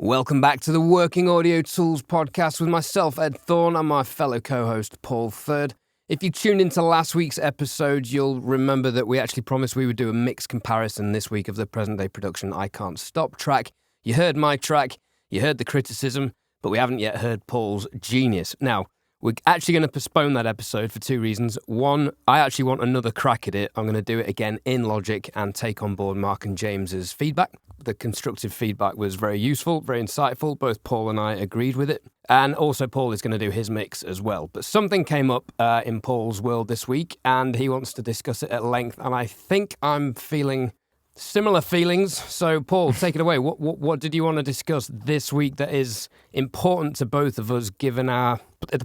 Welcome back to the Working Audio Tools podcast with myself, Ed Thorne, and my fellow co-host, Paul Third. If you tuned into last week's episode, you'll remember that we actually promised we would do a mixed comparison this week of the present-day production I Can't Stop track. You heard my track, you heard the criticism, but we haven't yet heard Paul's genius. Now, we're actually going to postpone that episode for two reasons. One, I actually want another crack at it. I'm going to do it again in Logic and take on board Mark and James's feedback. The constructive feedback was very useful, very insightful. Both Paul and I agreed with it. And also Paul is going to do his mix as well. But something came up in Paul's world this week, and he wants to discuss it at length. And I think I'm feeling similar feelings. So, Paul, take it away. What did you want to discuss this week that is important to both of us, given the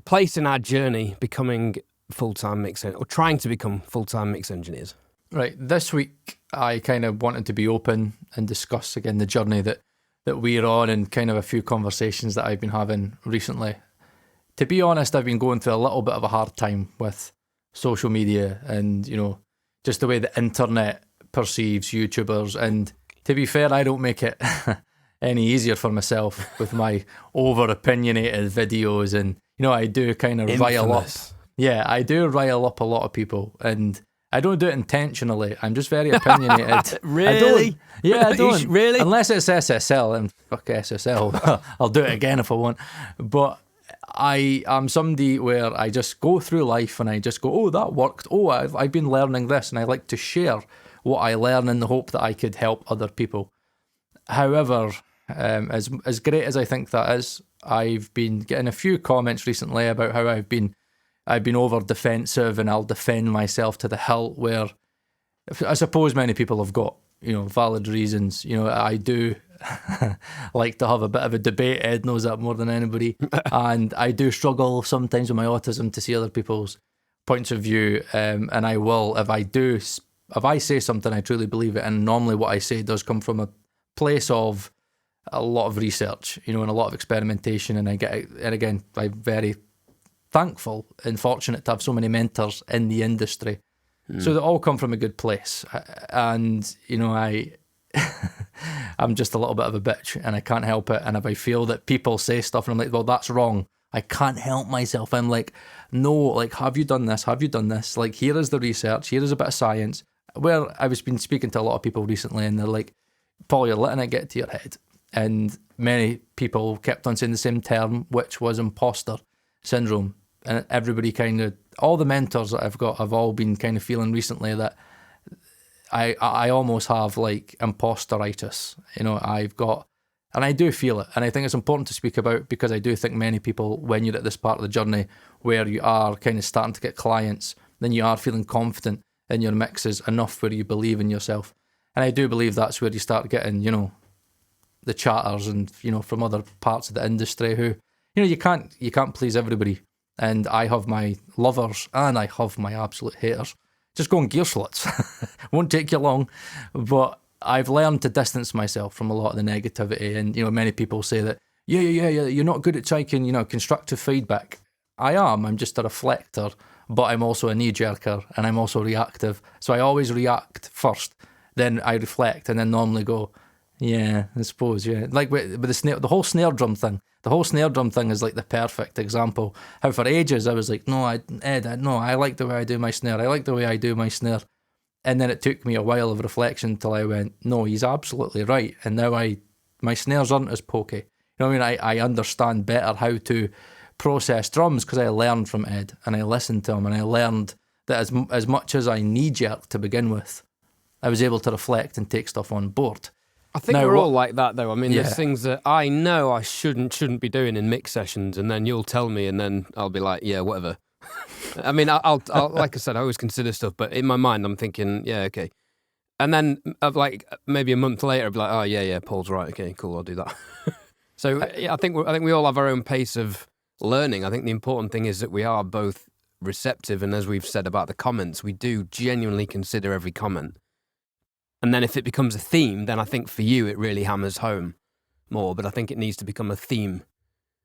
place in our journey becoming full-time mix or trying to become full-time mix engineers? Right. This week, I kind of wanted to be open and discuss again the journey that we're on and kind of a few conversations that I've been having recently. To be honest, I've been going through a little bit of a hard time with social media and, just the way the internet perceives YouTubers. And to be fair, I don't make it any easier for myself with my over-opinionated videos. And, I do kind of rile up. Yeah, I do rile up a lot of people. And I don't do it intentionally. I'm just very opinionated. Really? I don't. Really? Unless it's SSL, and fuck SSL. I'll do it again if I want. But I am somebody where I just go through life and I just go, oh, that worked. Oh, I've been learning this. And I like to share what I learn in the hope that I could help other people. However, as great as I think that is, I've been getting a few comments recently about how I've been over defensive and I'll defend myself to the hilt, where I suppose many people have got, valid reasons. I do like to have a bit of a debate. Ed knows that more than anybody. And I do struggle sometimes with my autism to see other people's points of view. And I will, if I say something, I truly believe it. And normally what I say does come from a place of a lot of research, and a lot of experimentation. And again, I'm very thankful and fortunate to have so many mentors in the industry. So they all come from a good place. And, I'm just a little bit of a bitch and I can't help it. And if I feel that people say stuff and I'm like, well, that's wrong, I can't help myself. I'm like, no, like, have you done this? Have you done this? Like, here is the research. Here is a bit of science. Where I was been speaking to a lot of people recently and they're like, Paul, you're letting it get to your head. And many people kept on saying the same term, which was imposter syndrome. And everybody all the mentors that I've got have all been kind of feeling recently that I almost have like imposteritis. I've got, and I do feel it. And I think it's important to speak about because I do think many people, when you're at this part of the journey where you are kind of starting to get clients, then you are feeling confident in your mixes enough where you believe in yourself. And I do believe that's where you start getting, the chatters and, from other parts of the industry who, you can't please everybody. And I have my lovers and I have my absolute haters. Just go on gear slits. Won't take you long. But I've learned to distance myself from a lot of the negativity. And, many people say that, yeah, you're not good at taking, constructive feedback. I am. I'm just a reflector, but I'm also a knee-jerker and I'm also reactive. So I always react first, then I reflect and then normally go, yeah, I suppose, yeah. Like with the whole snare drum thing. The whole snare drum thing is like the perfect example. How for ages I was like, no, I like the way I do my snare. I like the way I do my snare. And then it took me a while of reflection till I went, no, he's absolutely right. And now my snares aren't as pokey. You know what I mean? I understand better how to process drums because I learned from Ed and I listened to him and I learned that as much as I knee-jerked to begin with, I was able to reflect and take stuff on board. I think we're all like that, though. I mean, there's things that I know I shouldn't be doing in mix sessions, and then you'll tell me, and then I'll be like, yeah, whatever. I mean, I'll like I said, I always consider stuff, but in my mind, I'm thinking, yeah, okay. And then, like maybe a month later, I'll be like, oh yeah, Paul's right. Okay, cool, I'll do that. So I think we all have our own pace of learning. I think the important thing is that we are both receptive, and as we've said about the comments, we do genuinely consider every comment. And then if it becomes a theme, then I think for you it really hammers home more. But I think it needs to become a theme,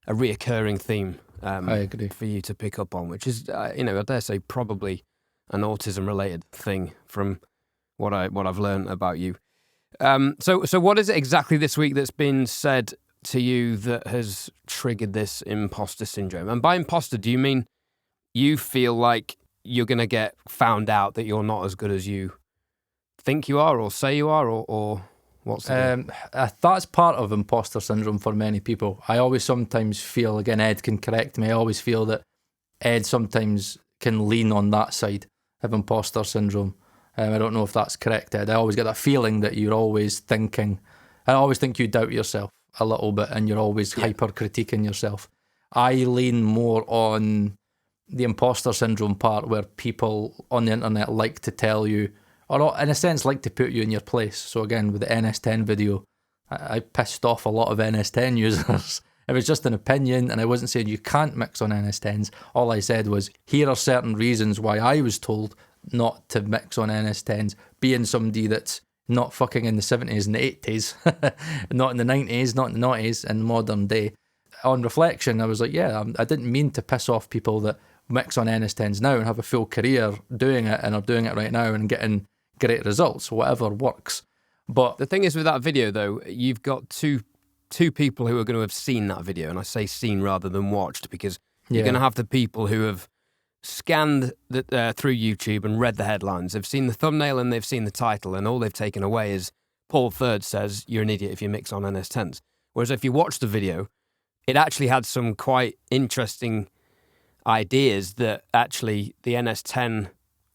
a reoccurring theme I agree. For you to pick up on, which is, I dare say probably an autism-related thing from what I've learned about you. So what is it exactly this week that's been said to you that has triggered this imposter syndrome? And by imposter, do you mean you feel like you're going to get found out that you're not as good as you think you are or say you are, or what's the that's part of imposter syndrome for many people. I always sometimes feel, again, Ed can correct me, I always feel that Ed sometimes can lean on that side of imposter syndrome. I don't know if that's correct, Ed. I always get that feeling that you're always thinking, I always think you doubt yourself a little bit and you're always hyper-critiquing yourself. I lean more on the imposter syndrome part, where people on the internet like to tell you, or in a sense like to put you in your place. So again, with the NS10 video, I pissed off a lot of NS10 users. It was just an opinion, and I wasn't saying you can't mix on NS10s. All I said was, here are certain reasons why I was told not to mix on NS10s, being somebody that's not fucking in the 70s and the 80s, not in the 90s, not in the 90s, in modern day. On reflection, I was like, yeah, I didn't mean to piss off people that mix on NS10s now and have a full career doing it and are doing it right now and getting great results, whatever works. But the thing is with that video, though, you've got two people who are going to have seen that video, and I say seen rather than watched, because you're going to have the people who have scanned through YouTube and read the headlines. They've seen the thumbnail and they've seen the title, and all they've taken away is Paul Third says you're an idiot if you mix on NS10s. Whereas if you watch the video, it actually had some quite interesting ideas that actually the NS10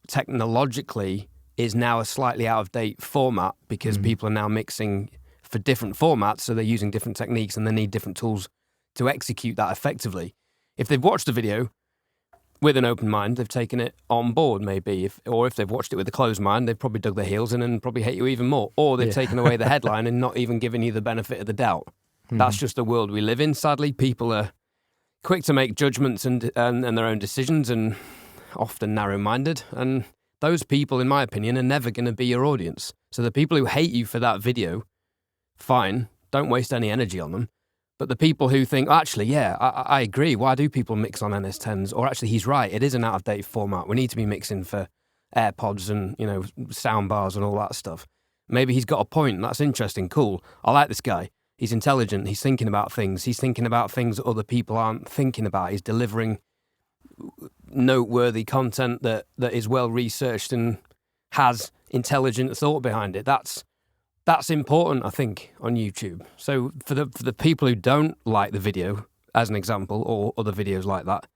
technologically is now a slightly out-of-date format, because people are now mixing for different formats, so they're using different techniques and they need different tools to execute that effectively. If they've watched the video with an open mind, they've taken it on board maybe, or if they've watched it with a closed mind, they've probably dug their heels in and probably hate you even more, or they've taken away the headline and not even given you the benefit of the doubt. That's just the world we live in, sadly. People are quick to make judgments and their own decisions, and often narrow-minded, and those people, in my opinion, are never going to be your audience. So the people who hate you for that video, fine, don't waste any energy on them. But the people who think, actually, yeah, I agree, why do people mix on NS10s? Or actually, he's right, it is an out-of-date format. We need to be mixing for AirPods and, sound bars and all that stuff. Maybe he's got a point, that's interesting, cool. I like this guy. He's intelligent, he's thinking about things. He's thinking about things that other people aren't thinking about. He's delivering noteworthy content that is well researched and has intelligent thought behind it. That's important, I think, on YouTube. So for the people who don't like the video, as an example, or other videos like that,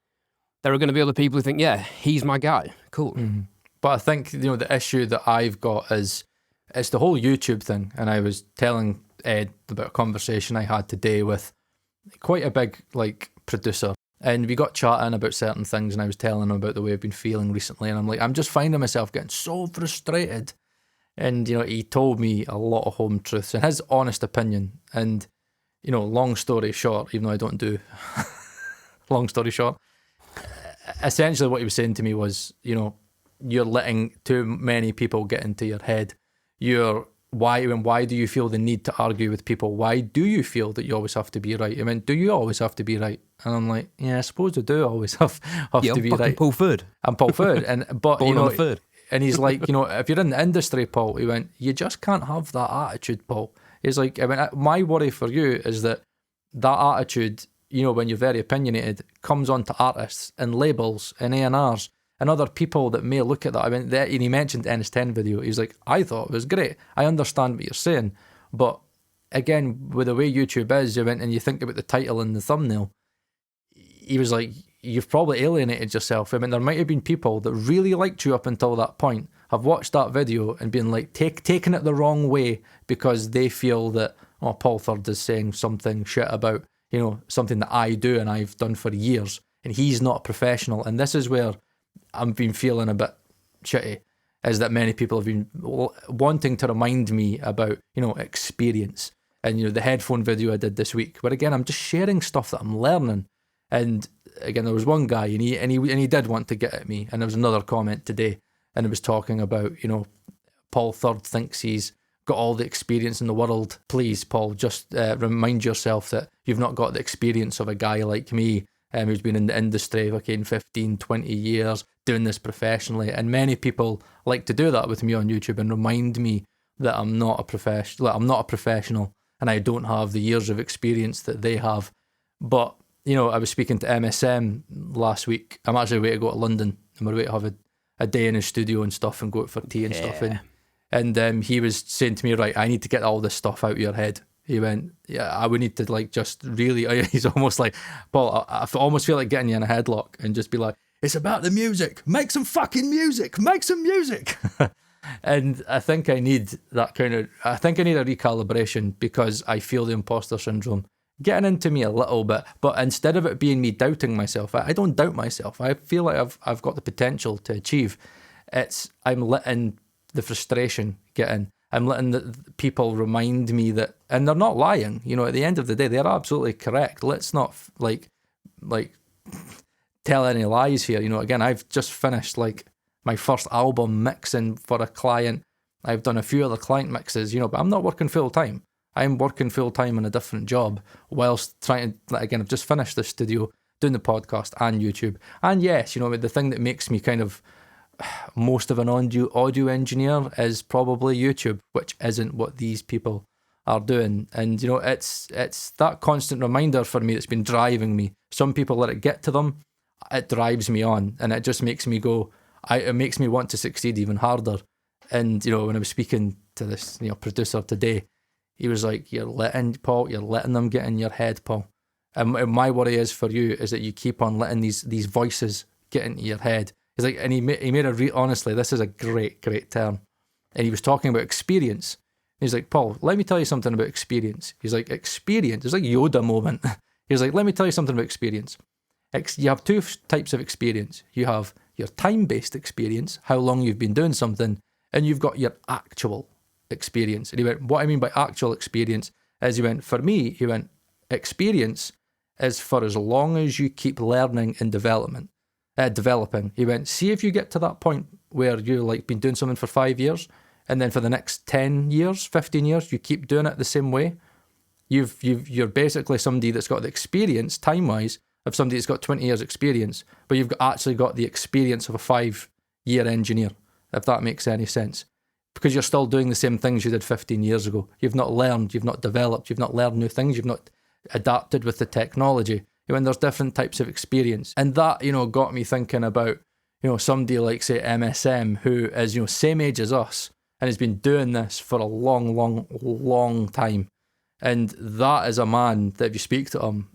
there are going to be other people who think, yeah, he's my guy. Cool. But I think, the issue that I've got is it's the whole YouTube thing. And I was telling Ed about a conversation I had today with quite a big producer, and we got chatting about certain things, and I was telling him about the way I've been feeling recently, and I'm like, I'm just finding myself getting so frustrated. And he told me a lot of home truths and his honest opinion. And long story short, even though I don't do long story short, essentially what he was saying to me was, you're letting too many people get into your head. Why do you feel the need to argue with people? Why do you feel that you always have to be right? I mean, do you always have to be right? And I'm like, yeah, I suppose I do always have to be right. Paul Third. I'm Paul Third. But Born on the third. And he's like, if you're in the industry, Paul, he went, you just can't have that attitude, Paul. He's like, my worry for you is that attitude, when you're very opinionated, comes onto artists and labels and A&Rs and other people that may look at that. And he mentioned the NS10 video. He's like, I thought it was great. I understand what you're saying. But again, with the way YouTube is, and you think about the title and the thumbnail, he was like, you've probably alienated yourself. There might have been people that really liked you up until that point, have watched that video and been like, taking it the wrong way because they feel that, Paul Third is saying something shit about, something that I do and I've done for years, and he's not a professional. And this is where I've been feeling a bit shitty, is that many people have been wanting to remind me about, experience. And, the headphone video I did this week, where again, I'm just sharing stuff that I'm learning. And again, there was one guy and he did want to get at me, and there was another comment today, and it was talking about, Paul Third thinks he's got all the experience in the world. Please, Paul, just remind yourself that you've not got the experience of a guy like me, who's been in the industry 15, 20 years, doing this professionally. And many people like to do that with me on YouTube and remind me that I'm not a professional. And and I don't have the years of experience that they have. But, you know, I was speaking to MSM last week. I'm actually away to go to London, and we're away to have a day in his studio and stuff and go out for tea and stuff. And he was saying to me, right, I need to get all this stuff out of your head. He went, yeah, I would need to like just really, he's almost like, Paul, I almost feel like getting you in a headlock and just be like, it's about the music, make some fucking music, make some music. And I think I need that I think I need a recalibration, because I feel the imposter syndrome getting into me a little bit. But instead of it being me doubting myself, I don't doubt myself. I feel like I've got the potential to achieve. I'm letting the frustration get in. I'm letting the people remind me that, and they're not lying. You know, at the end of the day, they're absolutely correct. Let's not like tell any lies here. You know, again, I've just finished like my first album mixing for a client. I've done a few other client mixes, you know, but I'm not working full time. I'm working full time in a different job whilst trying to, like, again, I've just finished the studio, doing the podcast and YouTube. And yes, you know, the thing that makes me kind of most of an audio engineer is probably YouTube, which isn't what these people are doing. And, you know, it's that constant reminder for me that's been driving me. Some people let it get to them, it drives me on, and it just makes me go, it makes me want to succeed even harder. And, you know, when I was speaking to this, you know, producer today, he was like, you're letting them get in your head, Paul. And my worry is for you is that you keep on letting these voices get into your head. He's like, and he made honestly, this is a great term. And he was talking about experience. He's like, Paul, let me tell you something about experience. He's like, experience. It's like Yoda moment. He's like, let me tell you something about experience. You have two types of experience. You have your time-based experience, how long you've been doing something, and you've got your actual experience. And he went, what I mean by actual experience is, he went, for me, he went, experience is for as long as you keep learning and developing. He went, see if you get to that point where you've like been doing something for 5 years, and then for the next 10 years, 15 years, you keep doing it the same way. You're basically somebody that's got the experience, time-wise, of somebody that's got 20 years experience, but you've actually got the experience of a 5-year engineer, if that makes any sense. Because you're still doing the same things you did 15 years ago. You've not learned, you've not developed, you've not learned new things, you've not adapted with the technology. When there's different types of experience. And that, you know, got me thinking about, you know, somebody like, say, MSM, who is, you know, same age as us and has been doing this for a long time. And that is a man that if you speak to him,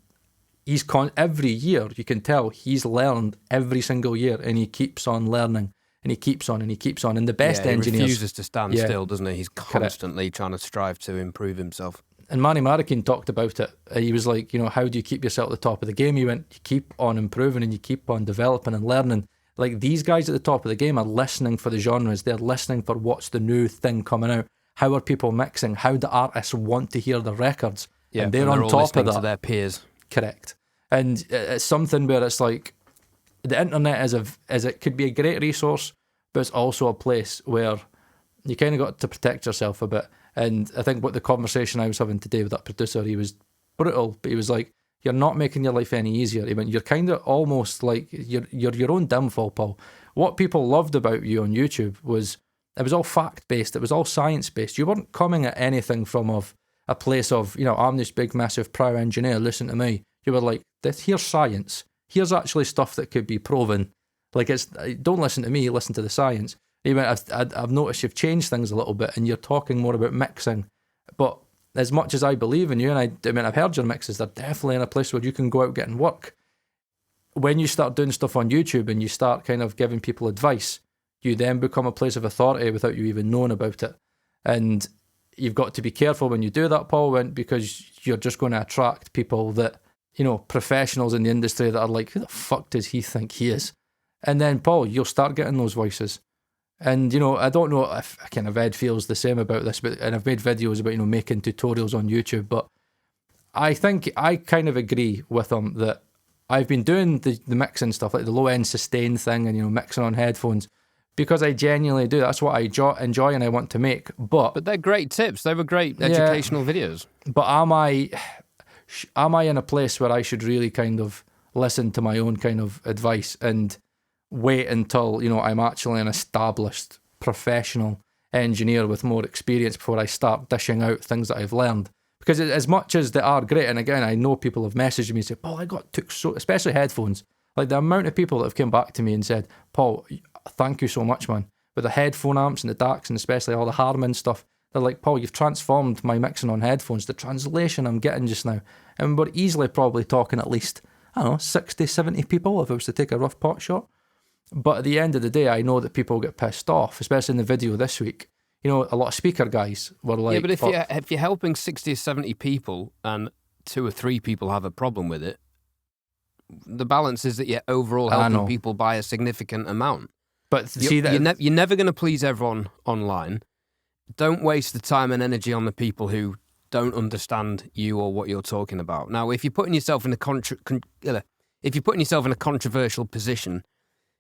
he's every year, you can tell he's learned every single year, and he keeps on learning, and he keeps on and he keeps on. And the best engineers... He refuses to stand still, doesn't he? He's constantly trying to strive to improve himself. And Manny Marikin talked about it. He was like, you know, how do you keep yourself at the top of the game? He went, you keep on improving and you keep on developing and learning. Like, these guys at the top of the game are listening for the genres. They're listening for what's the new thing coming out. How are people mixing? How do artists want to hear the records? Yeah, and they're on top of that. To their peers. Correct. And it's something where it's like, the internet it could be a great resource, but it's also a place where you kind of got to protect yourself a bit. And I think what the conversation I was having today with that producer, he was brutal, but he was like, you're not making your life any easier. He went, you're kind of almost like, you're your own downfall, Paul. What people loved about you on YouTube was, it was all fact-based, it was all science-based. You weren't coming at anything from a place of, you know, I'm this big, massive, pro engineer, listen to me. You were like, here's science. Here's actually stuff that could be proven. Like, don't listen to me, listen to the science. He went, I've noticed you've changed things a little bit and you're talking more about mixing. But as much as I believe in you, and I mean, I've heard your mixes, they're definitely in a place where you can go out getting work. When you start doing stuff on YouTube and you start kind of giving people advice, you then become a place of authority without you even knowing about it. And you've got to be careful when you do that, Paul, because you're just going to attract people that, you know, professionals in the industry that are like, who the fuck does he think he is? And then, Paul, you'll start getting those voices. And, you know, I don't know if kind of Ed feels the same about this, and I've made videos about, you know, making tutorials on YouTube, but I think I kind of agree with him that I've been doing the mixing stuff, like the low-end sustain thing and, you know, mixing on headphones, because I genuinely do. That's what I enjoy and I want to make. But they're great tips. They were great educational videos. But am I in a place where I should really kind of listen to my own kind of advice and wait until, you know, I'm actually an established professional engineer with more experience before I start dishing out things that I've learned? Because as much as they are great, and again, I know people have messaged me and said, Paul, took so, especially headphones. Like the amount of people that have come back to me and said, Paul, thank you so much, man. With the headphone amps and the DACs and especially all the Harman stuff, they're like, Paul, you've transformed my mixing on headphones, the translation I'm getting just now. And we're easily probably talking at least, I don't know, 60, 70 people if I was to take a rough pot shot. But at the end of the day, I know that people get pissed off, especially in the video this week. You know, a lot of speaker guys were like... Yeah, but if you're helping 60 or 70 people and 2 or 3 people have a problem with it, the balance is that you're overall helping people by a significant amount. But you're never going to please everyone online. Don't waste the time and energy on the people who don't understand you or what you're talking about. Now, if you're putting yourself in a controversial position,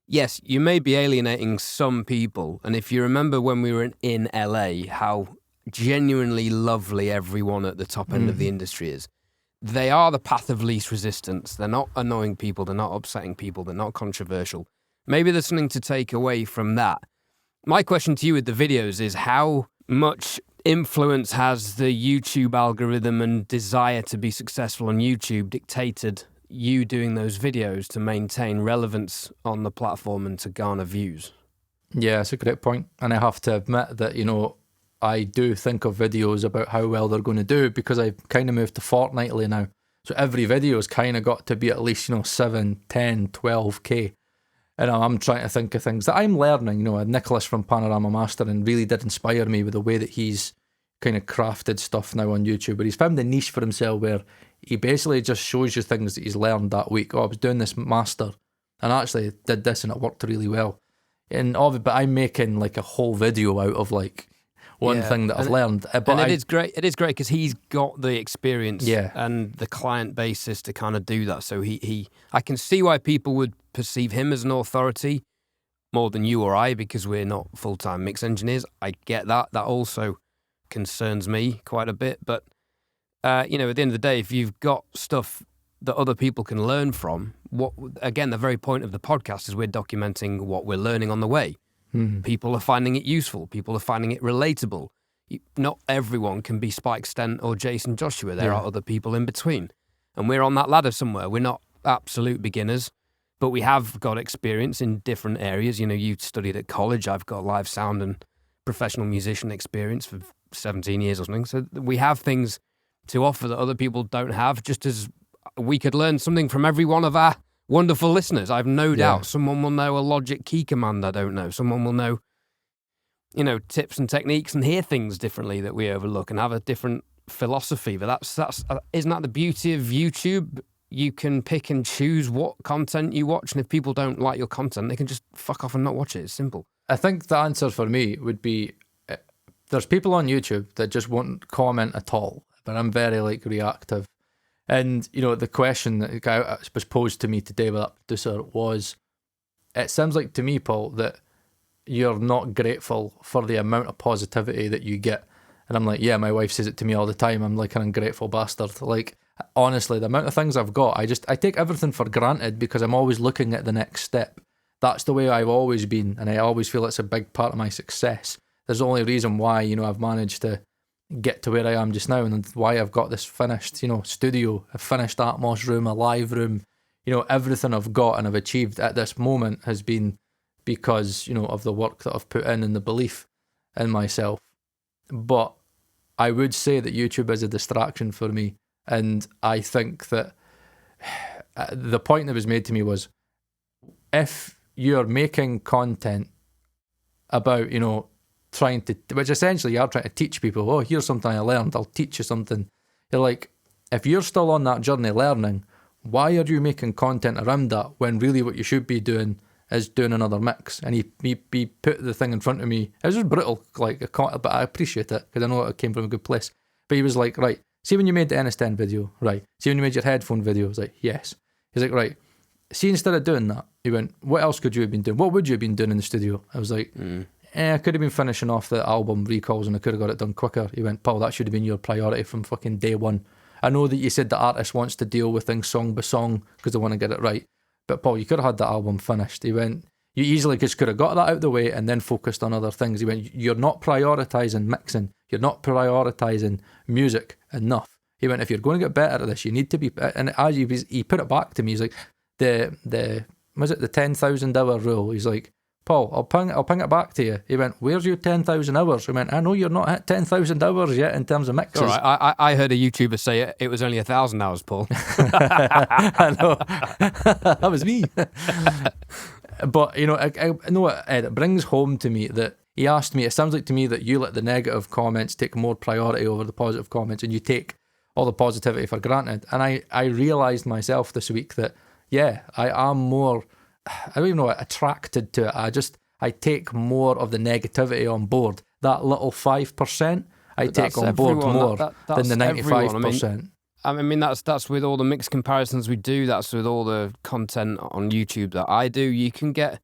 yes, you may be alienating some people. And if you remember when we were in LA, how genuinely lovely everyone at the top end of the industry is. They are the path of least resistance. They're not annoying people. They're not upsetting people. They're not controversial. Maybe there's something to take away from that. My question to you with the videos is how much influence has the YouTube algorithm and desire to be successful on YouTube dictated you doing those videos to maintain relevance on the platform and to garner views? Yeah, it's a great point. And I have to admit that, you know, I do think of videos about how well they're going to do because I've kind of moved to fortnightly now. So every video's kind of got to be at least, 7, 10, 12K. And I'm trying to think of things that I'm learning. Nicholas from Panorama Mastering really did inspire me with the way that he's kind of crafted stuff now on YouTube. But he's found a niche for himself where he basically just shows you things that he's learned that week. Oh, I was doing this master and I actually did this and it worked really well. But I'm making like a whole video out of like one thing that I've learned. It is great. It is great because he's got the experience and the client basis to kind of do that. So I can see why people would perceive him as an authority more than you or I because we're not full-time mix engineers. I get that. That also concerns me quite a bit. But, at the end of the day, if you've got stuff that other people can learn from, the very point of the podcast is we're documenting what we're learning on the way. Mm-hmm. People are finding it useful. People are finding it relatable. Not everyone can be Spike Stent or Jason Joshua. There are other people in between. And we're on that ladder somewhere. We're not absolute beginners, but we have got experience in different areas. You studied at college. I've got live sound and professional musician experience for 17 years or something. So we have things to offer that other people don't have, just as we could learn something from every one of our wonderful listeners. I've no doubt someone will know a Logic key command I don't know. Someone will know, tips and techniques and hear things differently that we overlook and have a different philosophy. But that's isn't that the beauty of YouTube? You can pick and choose what content you watch, and if people don't like your content, they can just fuck off and not watch it. It's simple. I think the answer for me would be there's people on YouTube that just won't comment at all, but I'm very reactive. And, the question that was posed to me today by that producer was, it seems like to me, Paul, that you're not grateful for the amount of positivity that you get. And I'm like, yeah, my wife says it to me all the time. I'm like an ungrateful bastard. Honestly, the amount of things I've got, I take everything for granted because I'm always looking at the next step. That's the way I've always been. And I always feel it's a big part of my success. There's the only reason why, I've managed to get to where I am just now and why I've got this finished, studio, a finished Atmos room, a live room, everything I've got and I've achieved at this moment has been because, of the work that I've put in and the belief in myself. But I would say that YouTube is a distraction for me. And I think that the point that was made to me was, if you're making content about, which essentially you are trying to teach people, oh, here's something I learned, I'll teach you something. You're like, if you're still on that journey learning, why are you making content around that when really what you should be doing is doing another mix? And he put the thing in front of me. It was just brutal, but I appreciate it because I know it came from a good place. But he was like, right, see when you made the NS10 video, right? See when you made your headphone video? I was like, yes. He's like, right, see instead of doing that, he went, what else could you have been doing? What would you have been doing in the studio? I was like, I could have been finishing off the album recalls and I could have got it done quicker. He went, Paul, that should have been your priority from fucking day one. I know that you said the artist wants to deal with things song by song because they want to get it right. But Paul, you could have had that album finished. He went, you easily just could have got that out of the way and then focused on other things. He went, you're not prioritising mixing. you're not prioritising music enough. He went, if you're going to get better at this, you need to be, and as he put it back to me, he's like, the 10,000 hour rule. He's like, Paul, I'll ping it back to you. He went, where's your 10,000 hours? He went, I know you're not at 10,000 hours yet in terms of mixes. All right, I heard a YouTuber say it was only 1,000 hours, Paul. I know. That was me. But, you know, I know Ed, it brings home to me that he asked me, it sounds like to me that you let the negative comments take more priority over the positive comments, and you take all the positivity for granted. And I realised myself this week that, yeah, I am more, I don't even know, attracted to it. I take more of the negativity on board. That little 5%, I take on board more than the 95%. I mean, that's with all the mixed comparisons we do. That's with all the content on YouTube that I do. You can get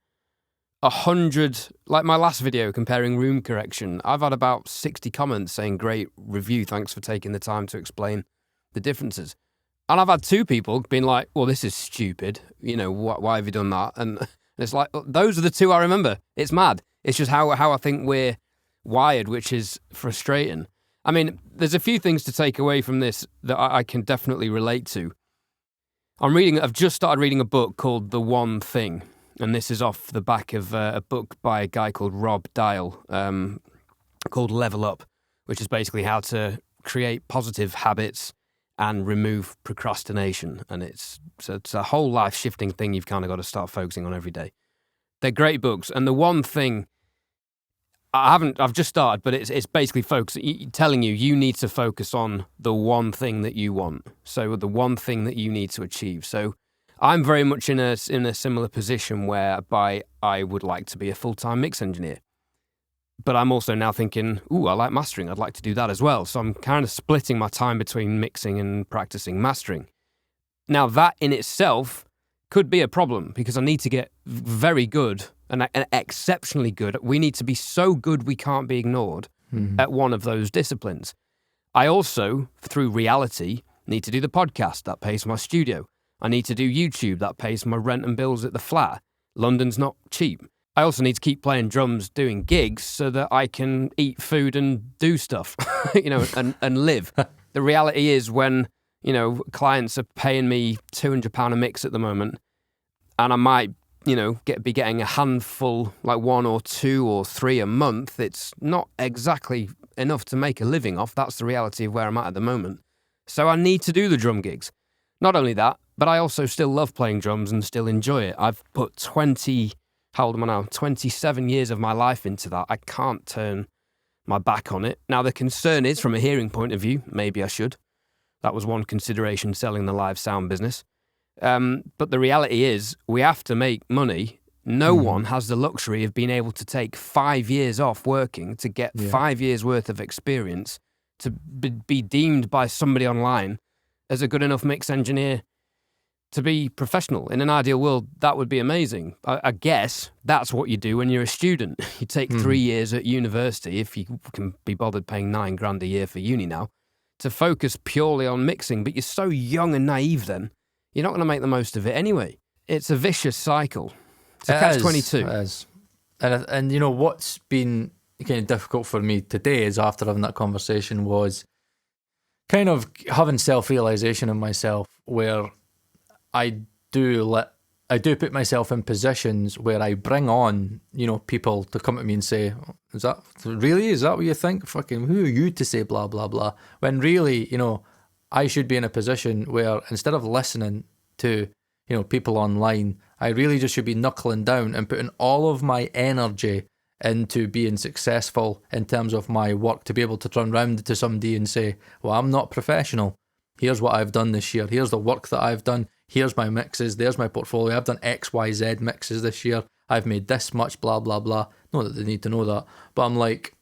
100, like my last video comparing room correction. I've had about 60 comments saying, great review, thanks for taking the time to explain the differences. And I've had 2 people being like, well, this is stupid. You know, why have you done that? And it's like, those are the 2 I remember. It's mad. It's just how I think we're wired, which is frustrating. I mean, there's a few things to take away from this that I can definitely relate to. I've just started reading a book called The One Thing, and this is off the back of a book by a guy called Rob Dial, called Level Up, which is basically how to create positive habits and remove procrastination. And it's a whole life-shifting thing you've kind of got to start focusing on every day. They're great books, and The One Thing, I've just started, but it's basically telling you need to focus on the one thing that you want. So the one thing that you need to achieve. So I'm very much in a similar position whereby I would like to be a full-time mix engineer. But I'm also now thinking, I like mastering. I'd like to do that as well. So I'm kind of splitting my time between mixing and practicing mastering. Now that in itself could be a problem because I need to get very good and exceptionally good. We need to be so good we can't be ignored at one of those disciplines. I also, through reality, need to do the podcast that pays for my studio. I need to do YouTube that pays for my rent and bills at the flat. London's not cheap. I also need to keep playing drums, doing gigs so that I can eat food and do stuff, and live. The reality is when, clients are paying me £200 a mix at the moment, and I might, be getting a handful, like 1 or 2 or 3 a month. It's not exactly enough to make a living off. That's the reality of where I'm at the moment. So I need to do the drum gigs. Not only that, but I also still love playing drums and still enjoy it. I've put 27 years of my life into that. I can't turn my back on it. Now, the concern is, from a hearing point of view, maybe I should. That was one consideration, selling the live sound business. But the reality is, we have to make money. No one has the luxury of being able to take 5 years off working to get 5 years worth of experience to be deemed by somebody online as a good enough mix engineer to be professional. In an ideal world, that would be amazing. I guess that's what you do when you're a student. You take 3 years at university, if you can be bothered paying $9,000 a year for uni now, to focus purely on mixing. But you're so young and naive then. You're not going to make the most of it anyway. It's a vicious cycle. It's a catch-22. It is. And what's been kind of difficult for me today is after having that conversation was kind of having self-realization in myself where I do put myself in positions where I bring on, people to come at me and say, is that what you think? Fucking who are you to say blah, blah, blah? When really, I should be in a position where instead of listening to, people online, I really just should be knuckling down and putting all of my energy into being successful in terms of my work, to be able to turn around to somebody and say, well, I'm not professional. Here's what I've done this year. Here's the work that I've done. Here's my mixes. There's my portfolio. I've done X, Y, Z mixes this year. I've made this much, blah, blah, blah. Not that they need to know that. But I'm like,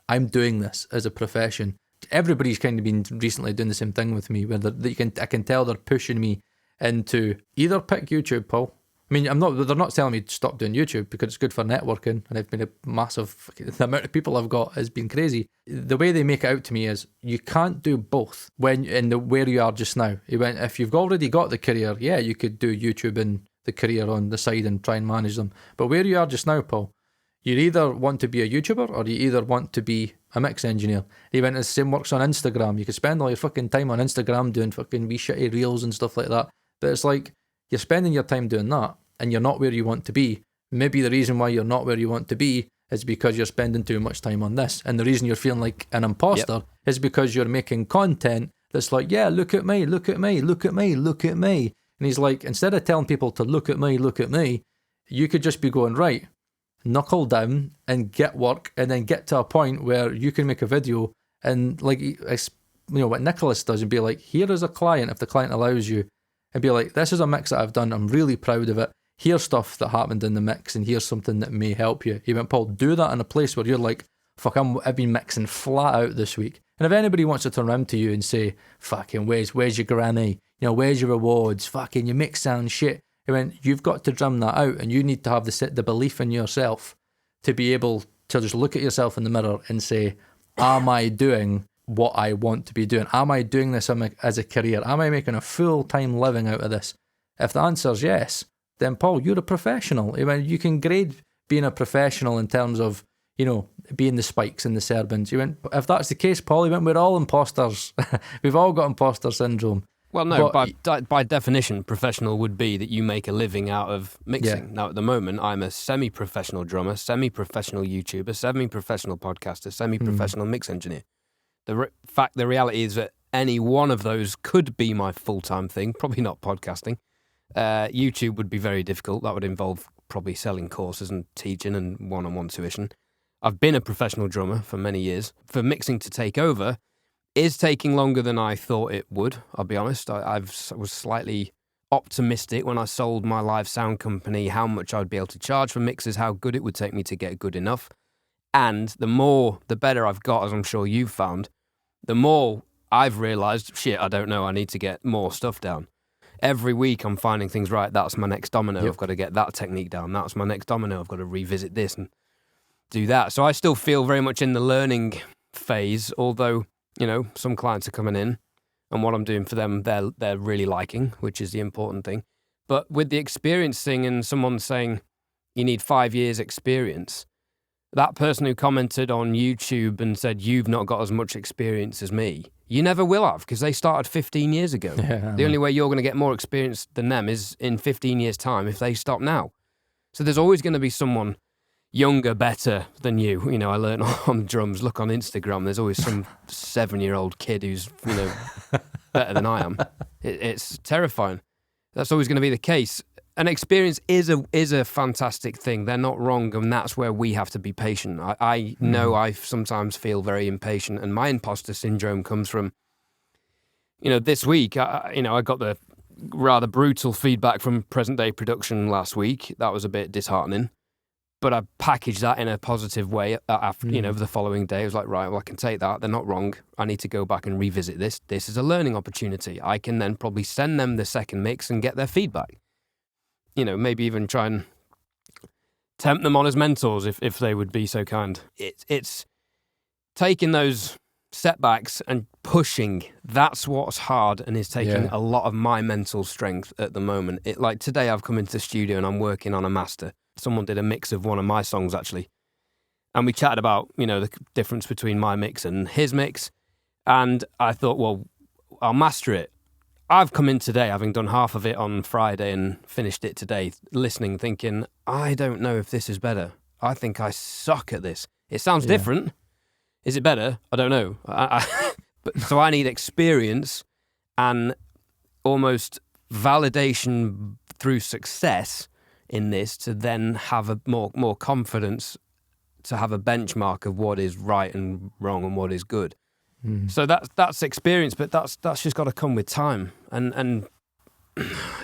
I'm doing this as a profession. Everybody's kind of been recently doing the same thing with me, where I can tell they're pushing me into either pick YouTube, Paul. I mean, they're not telling me to stop doing YouTube because it's good for networking, and I've been a massive, the amount of people I've got has been crazy. The way they make it out to me is you can't do both where you are just now. If you've already got the career, yeah, you could do YouTube and the career on the side and try and manage them. But where you are just now, Paul, you either want to be a YouTuber or you either want to be a mix engineer. He went, the same works on Instagram. You could spend all your fucking time on Instagram doing fucking wee shitty reels and stuff like that. But it's like, you're spending your time doing that and you're not where you want to be. Maybe the reason why you're not where you want to be is because you're spending too much time on this. And the reason you're feeling like an imposter is because you're making content that's like, yeah, look at me, look at me, look at me, look at me. And he's like, instead of telling people to look at me, you could just be going, right, knuckle down and get work, and then get to a point where you can make a video and, like, you know, what Nicholas does, and be like, here is a client, if the client allows you, and be like, this is a mix that I've done, I'm really proud of it, here's stuff that happened in the mix, and here's something that may help you. He went, Paul, do that in a place where you're like, fuck, I've been mixing flat out this week. And if anybody wants to turn around to you and say, fucking, where's your granny? You know, where's your rewards? Fucking, your mix sounds shit. He went, you've got to drum that out, and you need to have the belief in yourself to be able to just look at yourself in the mirror and say, am I doing what I want to be doing? Am I doing this as a career? Am I making a full-time living out of this? If the answer is yes, then Paul, you're a professional. He went, you can grade being a professional in terms of, you know, being the spikes and the serpents. He went, if that's the case, Paul, he went, we're all imposters. We've all got imposter syndrome. Well, no, by definition, professional would be that you make a living out of mixing. Yeah. Now, at the moment, I'm a semi-professional drummer, semi-professional YouTuber, semi-professional podcaster, semi-professional mix engineer. The reality is that any one of those could be my full-time thing, probably not podcasting. YouTube would be very difficult. That would involve probably selling courses and teaching and one-on-one tuition. I've been a professional drummer for many years. For mixing to take over is taking longer than I thought it would, I'll be honest. I was slightly optimistic when I sold my live sound company how much I'd be able to charge for mixes, how good it would take me to get good enough. And the better I've got, as I'm sure you've found, the more I've realised, shit, I don't know, I need to get more stuff down. Every week I'm finding things, right, that's my next domino, I've got to get that technique down, that's my next domino, I've got to revisit this and do that. So I still feel very much in the learning phase, although, you know, some clients are coming in and what I'm doing for them, they're really liking, which is the important thing. But with the experience thing and someone saying you need 5 years experience, that person who commented on YouTube and said, you've not got as much experience as me, you never will have, because they started 15 years ago. Yeah, the only way you're going to get more experience than them is in 15 years' time if they stop now. So there's always going to be someone younger, better than you. You know, I learned on drums, look on Instagram, there's always some 7-year-old kid who's, you know, better than I am. It's terrifying. That's always going to be the case. And experience is a fantastic thing. They're not wrong, and that's where we have to be patient. I know I sometimes feel very impatient, and my imposter syndrome comes from, you know, this week, I got the rather brutal feedback from Present Day Production last week. That was a bit disheartening. But I packaged that in a positive way after, you know, the following day. I was like, right, well, I can take that. They're not wrong. I need to go back and revisit this. This is a learning opportunity. I can then probably send them the second mix and get their feedback. You know, maybe even try and tempt them on as mentors if they would be so kind. It's taking those setbacks and pushing. That's what's hard and is taking a lot of my mental strength at the moment. Like today I've come into the studio and I'm working on a master. Someone did a mix of one of my songs, actually. And we chatted about, you know, the difference between my mix and his mix. And I thought, well, I'll master it. I've come in today, having done half of it on Friday and finished it today, listening, thinking, I don't know if this is better. I think I suck at this. It sounds different. Is it better? I don't know. So I need experience and almost validation through success in this to then have a more confidence, to have a benchmark of what is right and wrong and what is good. So that's experience, but that's just got to come with time, and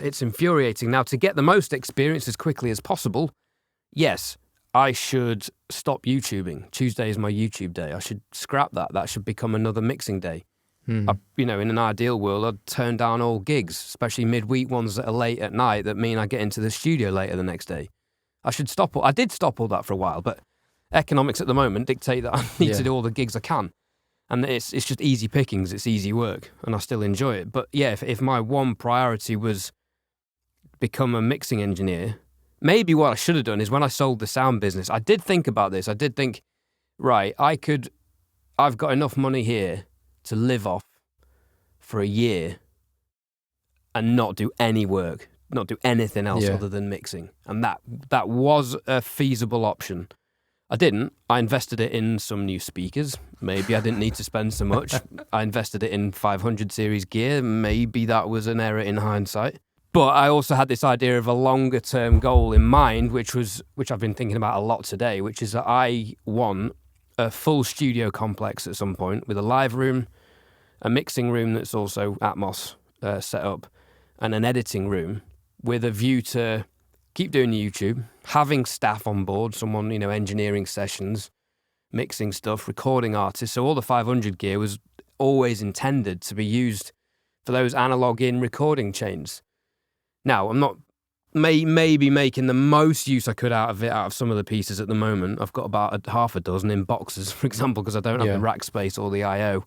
it's infuriating. Now, to get the most experience as quickly as possible, yes, I should stop YouTubing. Tuesday is my YouTube day. I should scrap that. That should become another mixing day. In an ideal world, I'd turn down all gigs, especially midweek ones that are late at night that mean I get into the studio later the next day. I should stop. I did stop all that for a while, but economics at the moment dictate that I need to do all the gigs I can. And it's just easy pickings, it's easy work, and I still enjoy it. But yeah, if my one priority was become a mixing engineer, maybe what I should have done is when I sold the sound business, I did think about this. I did think, right, I could I've got enough money here to live off for a year and not do any work, not do anything else other than mixing. And that was a feasible option. I didn't. I invested it in some new speakers. Maybe I didn't need to spend so much. I invested it in 500 series gear. Maybe that was an error in hindsight. But I also had this idea of a longer term goal in mind, which I've been thinking about a lot today, which is that I want a full studio complex at some point with a live room, a mixing room that's also Atmos set up, and an editing room with a view to keep doing YouTube, having staff on board, someone, engineering sessions, mixing stuff, recording artists. So all the 500 gear was always intended to be used for those analog in recording chains. Now, I'm not maybe making the most use I could out of some of the pieces at the moment. I've got about half a dozen in boxes, for example, because I don't have the rack space or the I/O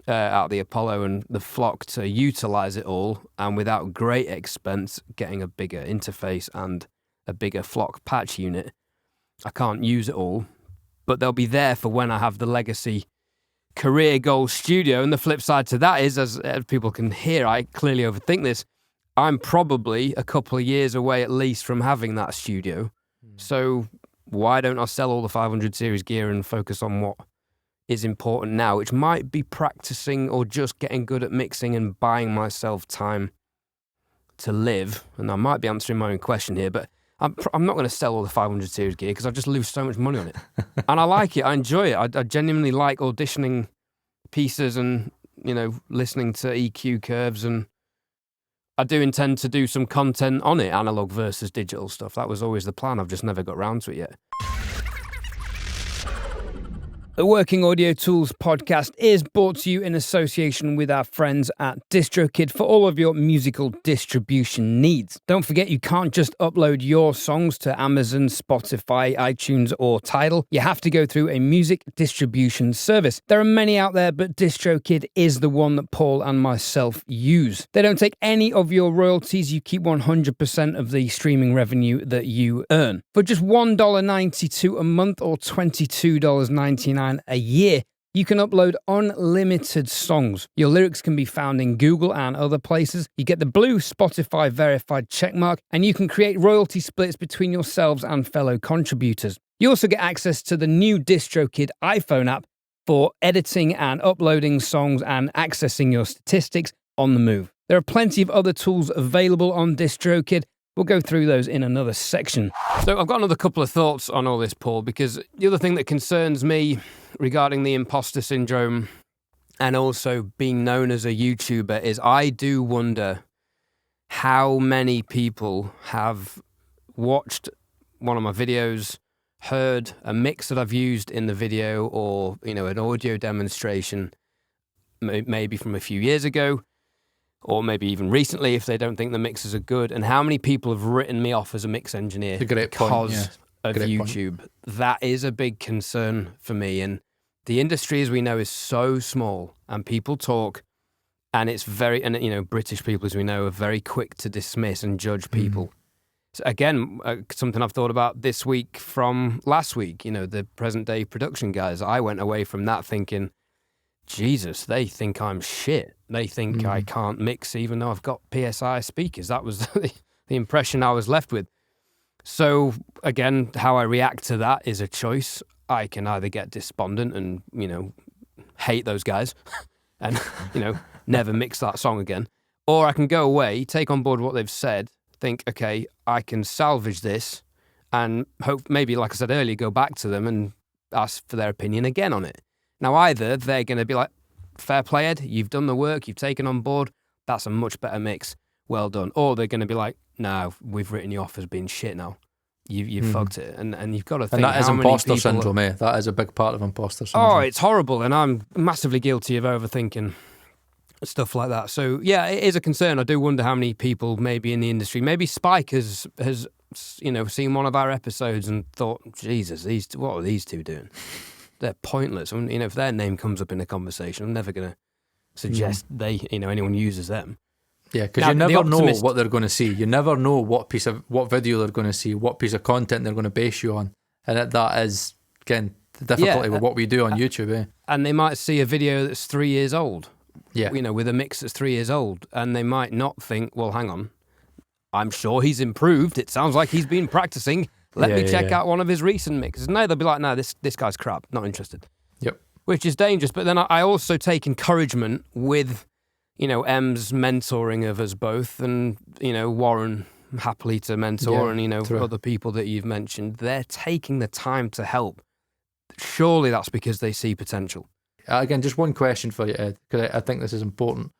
out of the Apollo and the Flock to utilize it all, and without great expense, getting a bigger interface and a bigger Flock patch unit. I can't use it all, but they'll be there for when I have the legacy career goal studio. And the flip side to that is, as people can hear, I clearly overthink this. I'm probably a couple of years away at least from having that studio. So why don't I sell all the 500 series gear and focus on what is important now, which might be practicing or just getting good at mixing and buying myself time to live. And I might be answering my own question here, but I'm not going to sell all the 500 series gear because I just lose so much money on it. And I like it. I enjoy it. I genuinely like auditioning pieces and, listening to EQ curves, and I do intend to do some content on it, analog versus digital stuff. That was always the plan. I've just never got round to it yet. The Working Audio Tools podcast is brought to you in association with our friends at DroKid for all of your musical distribution needs. Don't forget, you can't just upload your songs to Amazon, Spotify, iTunes, or Tidal. You have to go through a music distribution service. There are many out there, but DroKid is the one that Paul and myself use. They don't take any of your royalties. You keep 100% of the streaming revenue that you earn. For just $1.92 a month or $22.99 a year, you can upload unlimited songs. Your lyrics can be found in Google and other places. You get the blue Spotify verified checkmark, and you can create royalty splits between yourselves and fellow contributors. You also get access to the new DroKid iPhone app for editing and uploading songs and accessing your statistics on the move. There are plenty of other tools available on DroKid. We'll go through those in another section. So I've got another couple of thoughts on all this, Paul, because the other thing that concerns me regarding the imposter syndrome and also being known as a YouTuber is I do wonder how many people have watched one of my videos, heard a mix that I've used in the video, or, an audio demonstration, maybe from a few years ago, or maybe even recently, if they don't think the mixes are good, and how many people have written me off as a mix engineer because of YouTube. That is a big concern for me. And the industry, as we know, is so small, and people talk, and it's British people, as we know, are very quick to dismiss and judge people. So again, something I've thought about this week from last week, the present day production guys. I went away from that thinking, Jesus, they think I'm shit. They think I can't mix even though I've got PSI speakers. That was the impression I was left with. So again, how I react to that is a choice. I can either get despondent and, hate those guys and, never mix that song again. Or I can go away, take on board what they've said, think, okay, I can salvage this, and hope maybe, like I said earlier, go back to them and ask for their opinion again on it. Now, either they're going to be like, fair play, Ed, you've done the work, you've taken on board, that's a much better mix, well done. Or they're going to be like, no, we've written you off as being shit now. You've fucked it. And you've got to think, and that is imposter syndrome, eh? That is a big part of imposter syndrome. Oh, it's horrible, and I'm massively guilty of overthinking stuff like that. So, yeah, it is a concern. I do wonder how many people maybe in the industry, maybe Spike has seen one of our episodes and thought, Jesus, what are these two doing? They're pointless. And, if their name comes up in a conversation, I'm never going to suggest anyone uses them. Yeah, because you never know what they're going to see. You never know what video they're going to see, what piece of content they're going to base you on. And that is, again, the difficulty with what we do on YouTube, eh? And they might see a video that's 3 years old, Yeah. with a mix that's 3 years old, and they might not think, well, hang on, I'm sure he's improved. It sounds like he's been practicing. Let me check out one of his recent mixes. No, they'll be like, no, this guy's crap. Not interested. Yep. Which is dangerous. But then I also take encouragement with, M's mentoring of us both, and, Warren happily to mentor, and, true. other people that you've mentioned. They're taking the time to help. Surely that's because they see potential. Again, just one question for you, Ed, because I think this is important.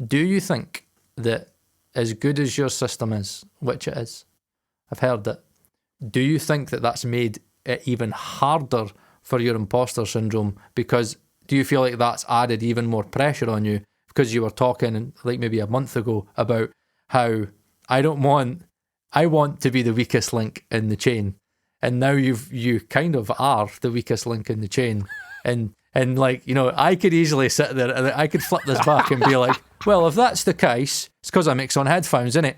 Do you think that as good as your system is, which it is, I've heard that, do you think that that's made it even harder for your imposter syndrome? Because do you feel like that's added even more pressure on you? Because you were talking like maybe a month ago about how I want to be the weakest link in the chain. And now you kind of are the weakest link in the chain. And like, I could easily sit there and I could flip this back and be like, well, if that's the case, it's because I mix on headphones, innit?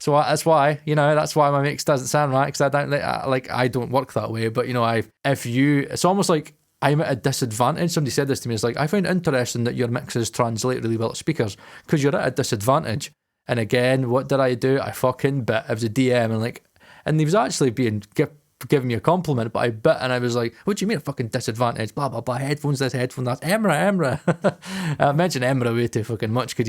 So that's why, that's why my mix doesn't sound right, because I don't work that way. But, it's almost like I'm at a disadvantage. Somebody said this to me. It's like, I find it interesting that your mixes translate really well to speakers because you're at a disadvantage. And again, what did I do? I fucking bit. It was a DM and he was actually giving me a compliment, but I bit and I was like, what do you mean a fucking disadvantage? Blah, blah, blah. Headphones this, headphone that. Emra. I mention Emra way too fucking much because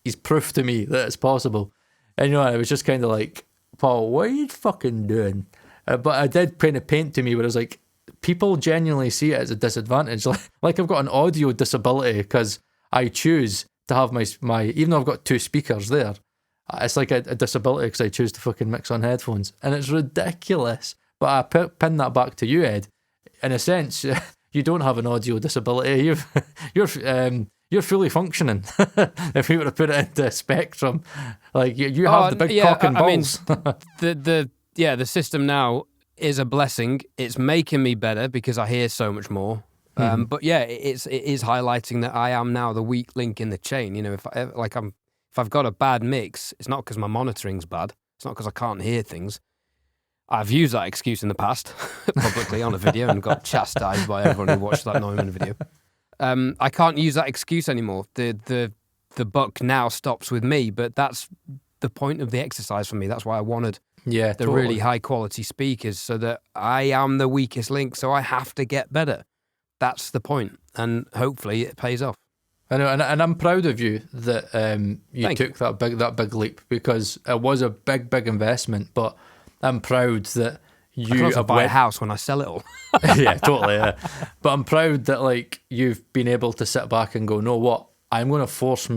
he's proof to me that it's possible. And I was just kind of like, Paul, what are you fucking doing? But I did kind of paint to me where I was like, people genuinely see it as a disadvantage. Like I've got an audio disability because I choose to have my even though I've got two speakers there, it's like a disability because I choose to fucking mix on headphones. And it's ridiculous. But I pin that back to you, Ed. In a sense, you don't have an audio disability. You're fully functioning. If we were to put it into a spectrum, like you have the big cock and balls. The system now is a blessing. It's making me better because I hear so much more. But yeah, it is highlighting that I am now the weak link in the chain. If I've got a bad mix, it's not because my monitoring's bad. It's not because I can't hear things. I've used that excuse in the past publicly on a video and got chastised by everyone who watched that Neumann video. I can't use that excuse anymore. The buck now stops with me, but that's the point of the exercise for me. That's why I wanted really high quality speakers, so that I am the weakest link, so I have to get better. That's the point, and hopefully it pays off. I know, and I'm proud of you that you took that big leap, because it was a big investment. But I'm proud that you can also buy a house when I sell it all. Yeah, totally. Yeah. But I'm proud that you've been able to sit back and go, no, what? I'm going to force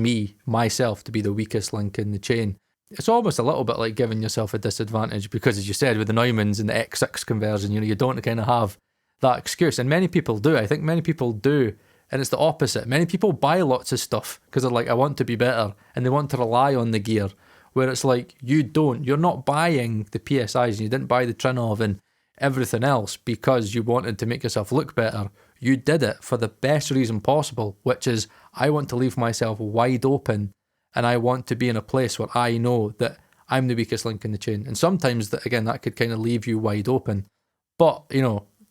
myself to be the weakest link in the chain. It's almost a little bit like giving yourself a disadvantage because, as you said, with the Neumanns and the X6 conversion, you don't kind of have that excuse. And many people do. I think many people do. And it's the opposite. Many people buy lots of stuff because they're like, I want to be better. And they want to rely on the gear. Where it's like, you don't. You're not buying the PSIs and you didn't buy the Trinov and everything else because you wanted to make yourself look better. You did it for the best reason possible, which is, I want to leave myself wide open and I want to be in a place where I know that I'm the weakest link in the chain. And sometimes, that could kind of leave you wide open. But,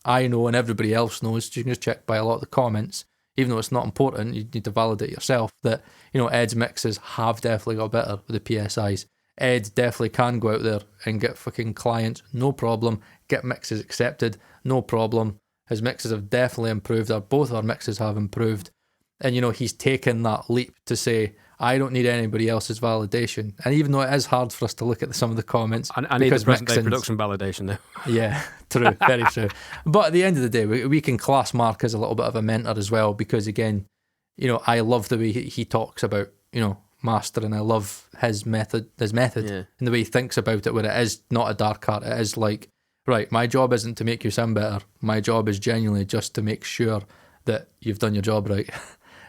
I know and everybody else knows, you can just check by a lot of the comments, even though it's not important, you need to validate yourself, that, Ed's mixes have definitely got better with the PSIs. Ed definitely can go out there and get fucking clients, no problem. Get mixes accepted, no problem. His mixes have definitely improved. Both our mixes have improved. And, he's taken that leap to say, I don't need anybody else's validation. And even though it is hard for us to look at some of the comments. I need the present day production validation though. Yeah, true, very true. But at the end of the day, we can class Mark as a little bit of a mentor as well, because again, I love the way he talks about, mastering. I love his method and the way he thinks about it, where it is not a dark art. It is like, right, my job isn't to make you sound better. My job is genuinely just to make sure that you've done your job right.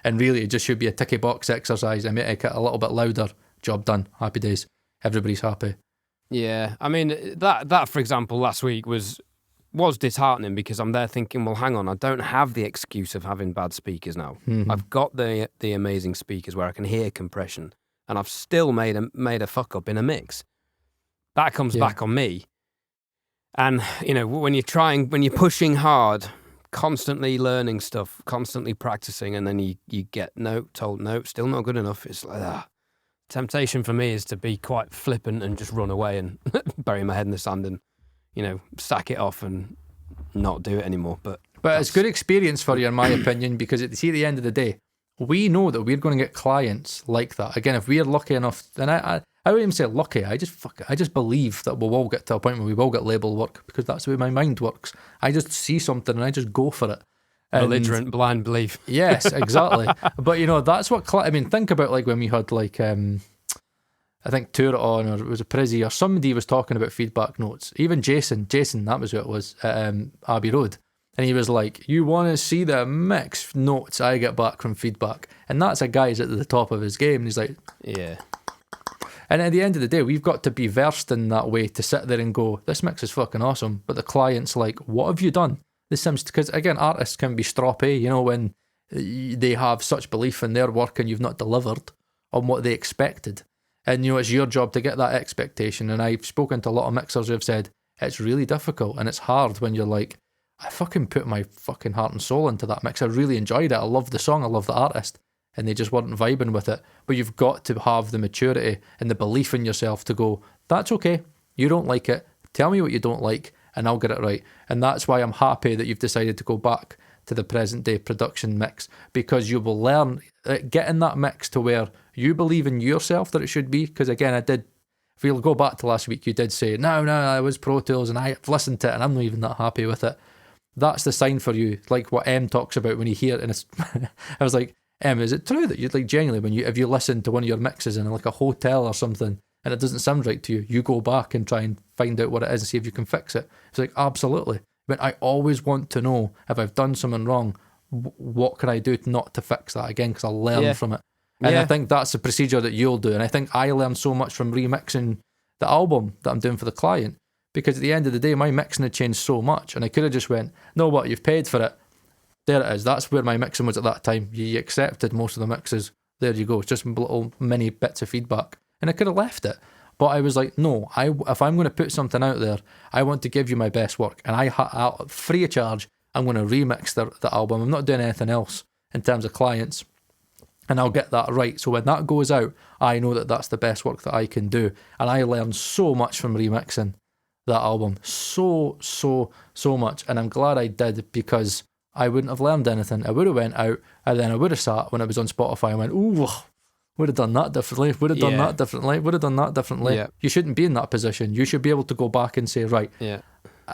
And really, it just should be a ticky box exercise. I make it a little bit louder. Job done. Happy days. Everybody's happy. Yeah, I mean, that for example, last week was disheartening, because I'm there thinking, well, hang on, I don't have the excuse of having bad speakers now. Mm-hmm. I've got the amazing speakers where I can hear compression, and I've still made a fuck up in a mix. That comes back on me. And when you're pushing hard constantly learning stuff, constantly practicing, and then you get told no, still not good enough. It's like temptation for me is to be quite flippant and just run away and bury my head in the sand and, sack it off and not do it anymore. But it's good experience for you, in my opinion, because at the end of the day, we know that we're going to get clients like that. Again, if we're lucky enough, and I don't even say lucky, I just believe that we'll all get to a point where we will get label work, because that's the way my mind works. I just see something and I just go for it. Belligerent, blind belief. Yes, exactly. But that's what think about like when we had like I think Tour on, or it was a Prizzy, or somebody was talking about feedback notes. Even Jason, that was who it was, at Abbey Road. And he was like, you want to see the mixed notes I get back from feedback. And that's a guy who's at the top of his game. And he's like, yeah. And at the end of the day, we've got to be versed in that way to sit there and go, this mix is fucking awesome. But the client's like, what have you done? This seems, because again, artists can be stroppy, when they have such belief in their work and you've not delivered on what they expected. And it's your job to get that expectation. And I've spoken to a lot of mixers who have said it's really difficult and it's hard when you're like, I fucking put my fucking heart and soul into that mix. I really enjoyed it. I love the song. I love the artist. And they just weren't vibing with it. But you've got to have the maturity and the belief in yourself to go, that's okay. You don't like it. Tell me what you don't like and I'll get it right. And that's why I'm happy that you've decided to go back to the present day production mix, because you will learn, get in that mix to where you believe in yourself that it should be. Because again, if you'll go back to last week, you did say, no, I was Pro Tools and I've listened to it and I'm not even that happy with it. That's the sign for you, like what M talks about when you hear it. And it's I was like, M, is it true that you'd like genuinely, if you listen to one of your mixes in like a hotel or something and it doesn't sound right to you, you go back and try and find out what it is and see if you can fix it? It's like, absolutely. But I always want to know if I've done something wrong, what can I do not to fix that again? Because I'll learn from it. And I think that's the procedure that you'll do. And I think I learned so much from remixing the album that I'm doing for the client, because at the end of the day, my mixing had changed so much. And I could have just went, no, what, you've paid for it. There it is. That's where my mixing was at that time. You accepted most of the mixes. There you go. It's just little mini bits of feedback. And I could have left it. But I was like, no, if I'm going to put something out there, I want to give you my best work. And I'll free of charge, I'm going to remix the album. I'm not doing anything else in terms of clients. And I'll get that right. So when that goes out, I know that that's the best work that I can do. And I learned so much from remixing that album. So much. And I'm glad I did, because I wouldn't have learned anything. I would have went out and then I would have sat when it was on Spotify and went, ooh, would have done that differently, would have done that differently, would have done that differently. Yeah. You shouldn't be in that position. You should be able to go back and say, right. Yeah.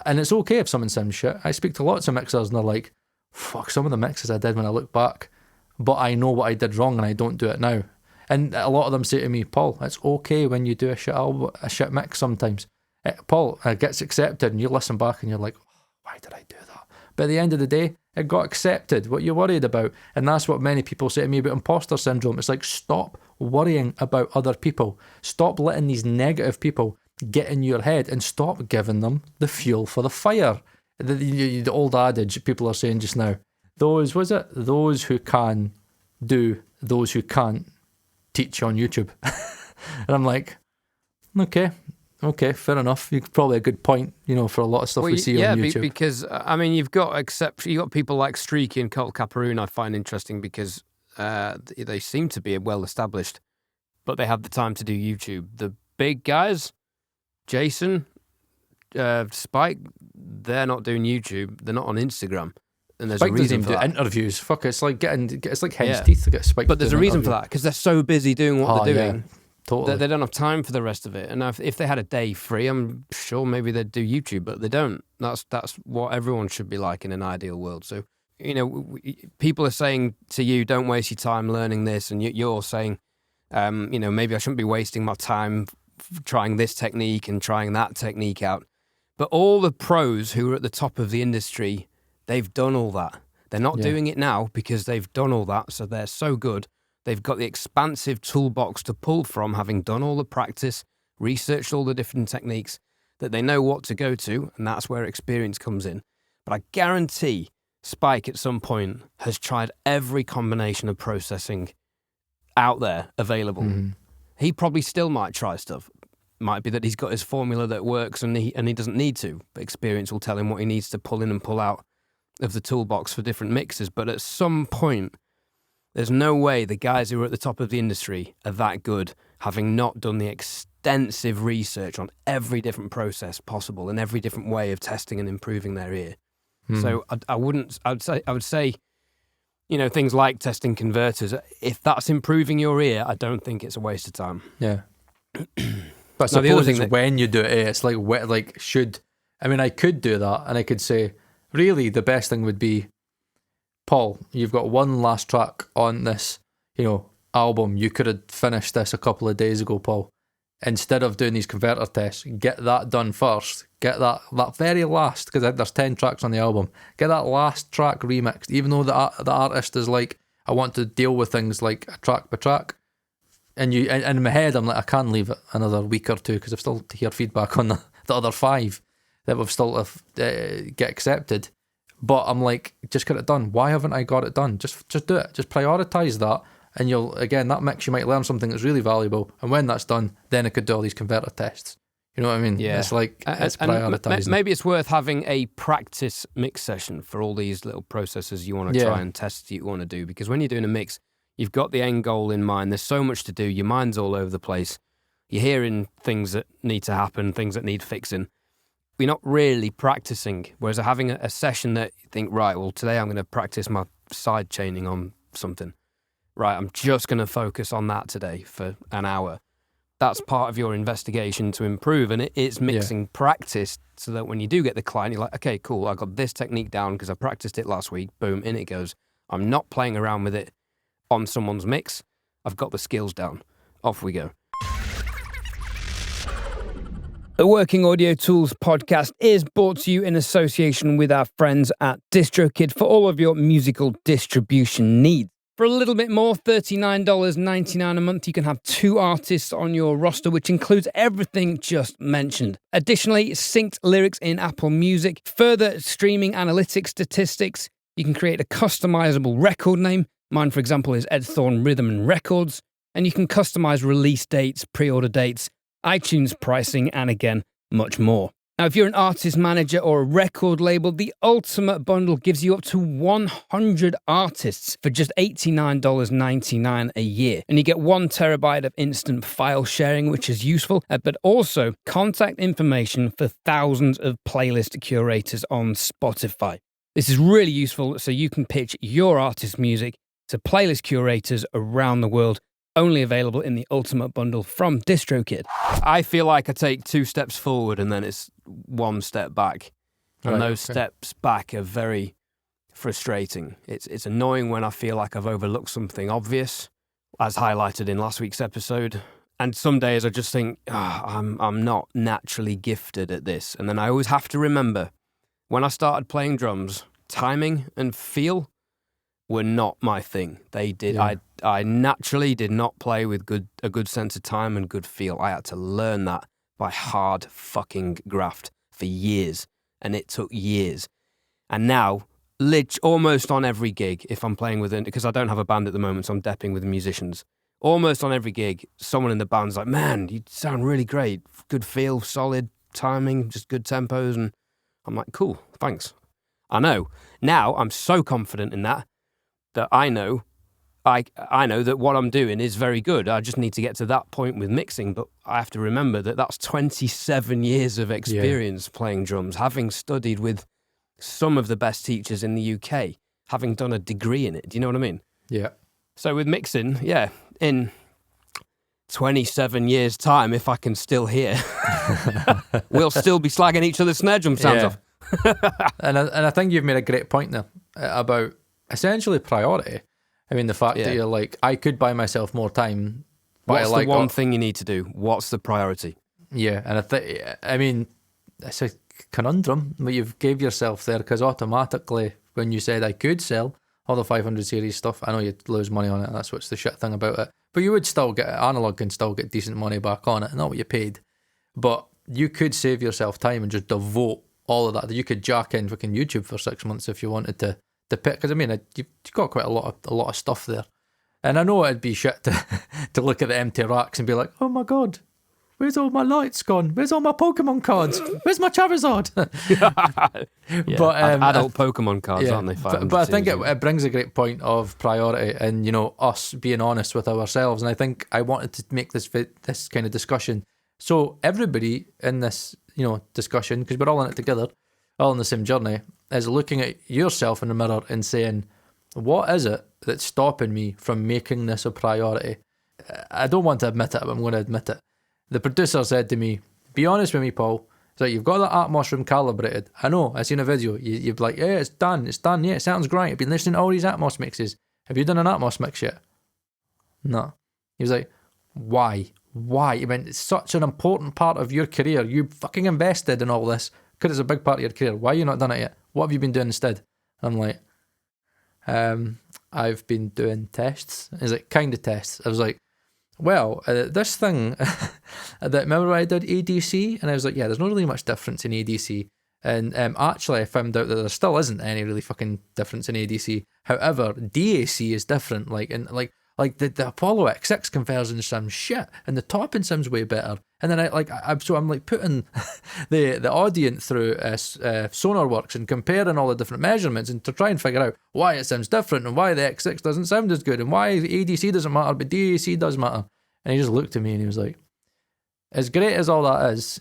And it's okay if someone sounds shit. I speak to lots of mixers and they're like, fuck, some of the mixes I did when I look back, but I know what I did wrong and I don't do it now. And a lot of them say to me, Paul, it's okay when you do a shit album, a shit mix sometimes. Paul, it gets accepted and you listen back and you're like, oh, why did I do that? But at the end of the day, it got accepted. What you're worried about. And that's what many people say to me about imposter syndrome. It's like, stop worrying about other people. Stop letting these negative people get in your head and stop giving them the fuel for the fire. The old adage people are saying just now, those who can do, those who can't teach on YouTube. And I'm like, okay, fair enough. You're probably a good point, for a lot of stuff we see on YouTube. Because you've got people like Streaky and Colt Caparoon I find interesting, because they seem to be well established, but they have the time to do YouTube. The big guys, Jason, Spike, they're not doing YouTube. They're not on Instagram, and there's Spike a reason doesn't even for do interviews. Fuck, it's like hen's teeth to get Spike. But there's a reason for that, because they're so busy doing what they're doing. Yeah. Totally. They don't have time for the rest of it. And if they had a day free, I'm sure maybe they'd do YouTube, but they don't. That's what everyone should be like in an ideal world. So, people are saying to you, don't waste your time learning this. And you're saying, maybe I shouldn't be wasting my time trying this technique and trying that technique out. But all the pros who are at the top of the industry, they've done all that. They're not doing it now because they've done all that. So they're so good. They've got the expansive toolbox to pull from, having done all the practice, researched all the different techniques, that they know what to go to, and that's where experience comes in. But I guarantee Spike at some point has tried every combination of processing out there available. Mm-hmm. He probably still might try stuff. Might be that he's got his formula that works and he doesn't need to, but experience will tell him what he needs to pull in and pull out. of the toolbox for different mixers, but at some point, there's no way the guys who are at the top of the industry are that good, having not done the extensive research on every different process possible and every different way of testing and improving their ear. So I would say, you know, things like testing converters, if that's improving your ear, I don't think it's a waste of time. Yeah. But Now, the other suppose thing it's when you do it, it's like should, I mean, I could do that and I could say, really, the best thing would be, Paul, you've got one last track on this, you know, album. You could have finished this a couple of days ago, Paul. Instead of doing these converter tests, get that done first. Get that very last, because there's 10 tracks on the album. Get that last track remixed, even though the artist is like, I want to deal with things like a track by track. And in my head, I'm like, I can't leave it another week or two because I've still to hear feedback on the other 5 that we've still get accepted. But I'm like, just get it done. Why haven't I got it done? Just do it. Just prioritise that. And that mix, you might learn something that's really valuable. And when that's done, then I could do all these converter tests. You know what I mean? Yeah. It's like, it's prioritising. Maybe it's worth having a practice mix session for all these little processes you want to try and tests you want to do. Because when you're doing a mix, you've got the end goal in mind. There's so much to do. Your mind's all over the place. You're hearing things that need to happen, things that need fixing. You're not really practicing. Whereas having a session that you think, right, well, today I'm going to practice my side chaining on something. Right, I'm just going to focus on that today for an hour. That's part of your investigation to improve. And it's mixing practice so that when you do get the client, you're like, okay, cool, I got this technique down because I practiced it last week. Boom, in it goes. I'm not playing around with it on someone's mix. I've got the skills down. Off we go. The Working Audio Tools podcast is brought to you in association with our friends at DroKid for all of your musical distribution needs. For a little bit more, $39.99 a month, you can have 2 artists on your roster, which includes everything just mentioned. Additionally, synced lyrics in Apple Music, further streaming analytics statistics. You can create a customizable record name. Mine, for example, is Ed Thorne Rhythm and Records. And you can customize release dates, pre-order dates, iTunes pricing, and again, much more. Now, if you're an artist manager or a record label, the Ultimate Bundle gives you up to 100 artists for just $89.99 a year. And you get 1 terabyte of instant file sharing, which is useful, but also contact information for thousands of playlist curators on Spotify. This is really useful so you can pitch your artist music to playlist curators around the world. Only available in the Ultimate Bundle from DroKid. I feel like I take 2 steps forward and then it's 1 step back. And those steps back are very frustrating. It's annoying when I feel like I've overlooked something obvious, as highlighted in last week's episode. And some days I just think, I'm not naturally gifted at this. And then I always have to remember, when I started playing drums, timing and feel were not my thing. They did. Yeah. I naturally did not play with a good sense of time and good feel. I had to learn that by hard fucking graft for years, and it took years. And now, almost on every gig, if I'm playing with because I don't have a band at the moment, so I'm depping with musicians. Almost on every gig, someone in the band's like, "Man, you sound really great. Good feel, solid timing, just good tempos." And I'm like, "Cool, thanks." I know. Now I'm so confident in that I know that what I'm doing is very good. I just need to get to that point with mixing, but I have to remember that that's 27 years of experience playing drums, having studied with some of the best teachers in the UK, having done a degree in it. Do you know what I mean? Yeah. So with mixing, in 27 years' time, if I can still hear, we'll still be slagging each other's snare drum sounds off. and I think you've made a great point there about essentially priority. I mean, the fact that you're like, I could buy myself more time. But What's the one thing you need to do? What's the priority? Yeah, and I mean, it's a conundrum that you've gave yourself there, because automatically, when you said I could sell all the 500 series stuff, I know you'd lose money on it, and that's what's the shit thing about it. But you would still get, analog can still get decent money back on it, not what you paid. But you could save yourself time and just devote all of that. You could jack in fucking YouTube for 6 months if you wanted to pick, because I mean, you've got quite a lot of stuff there. And I know it'd be shit to look at the empty racks and be like, oh my God, where's all my lights gone? Where's all my Pokemon cards? Where's my Charizard? Yeah, But adult Pokemon cards, aren't they? But I think it brings a great point of priority and, us being honest with ourselves. And I think I wanted to make this kind of discussion. So everybody in this, discussion, because we're all in it together, all on the same journey, is looking at yourself in the mirror and saying, what is it that's stopping me from making this a priority? I don't want to admit it, but I'm going to admit it. The producer said to me, be honest with me, Paul. He's like, you've got that Atmos room calibrated. I know, I seen a video. You're like, yeah, it's done. Yeah, it sounds great. I've been listening to all these Atmos mixes. Have you done an Atmos mix yet? No. He was like, why? I mean, it's such an important part of your career. You fucking invested in all this because it's a big part of your career. Why have you not done it yet? What have you been doing instead? I'm like, I've been doing tests. He's like, kind of tests. I was like, well, this thing, remember I did ADC? And I was like, yeah, there's not really much difference in ADC. And actually, I found out that there still isn't any really fucking difference in ADC. However, DAC is different. Like the Apollo X6 conversion sounds shit, and the topping sounds way better. And then I'm like putting the audience through SonarWorks and comparing all the different measurements and to try and figure out why it sounds different and why the X6 doesn't sound as good and why ADC doesn't matter but DAC does matter. And he just looked at me and he was like, as great as all that is,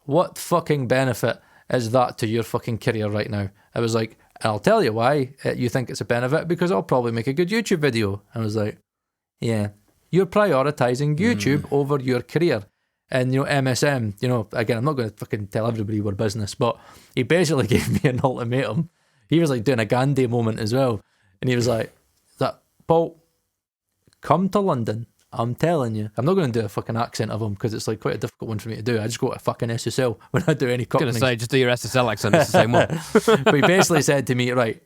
what fucking benefit is that to your fucking career right now? I was like, I'll tell you why you think it's a benefit, because I'll probably make a good YouTube video. I was like, yeah, you're prioritizing YouTube over your career. And, MSM, again, I'm not going to fucking tell everybody we're business, but he basically gave me an ultimatum. He was like doing a Gandhi moment as well. And he was like, Paul, come to London. I'm telling you. I'm not going to do a fucking accent of him because it's like quite a difficult one for me to do. I just go to fucking SSL when I do any cockney. I was going to say, just do your SSL accent. It's the same one. But he basically said to me, right,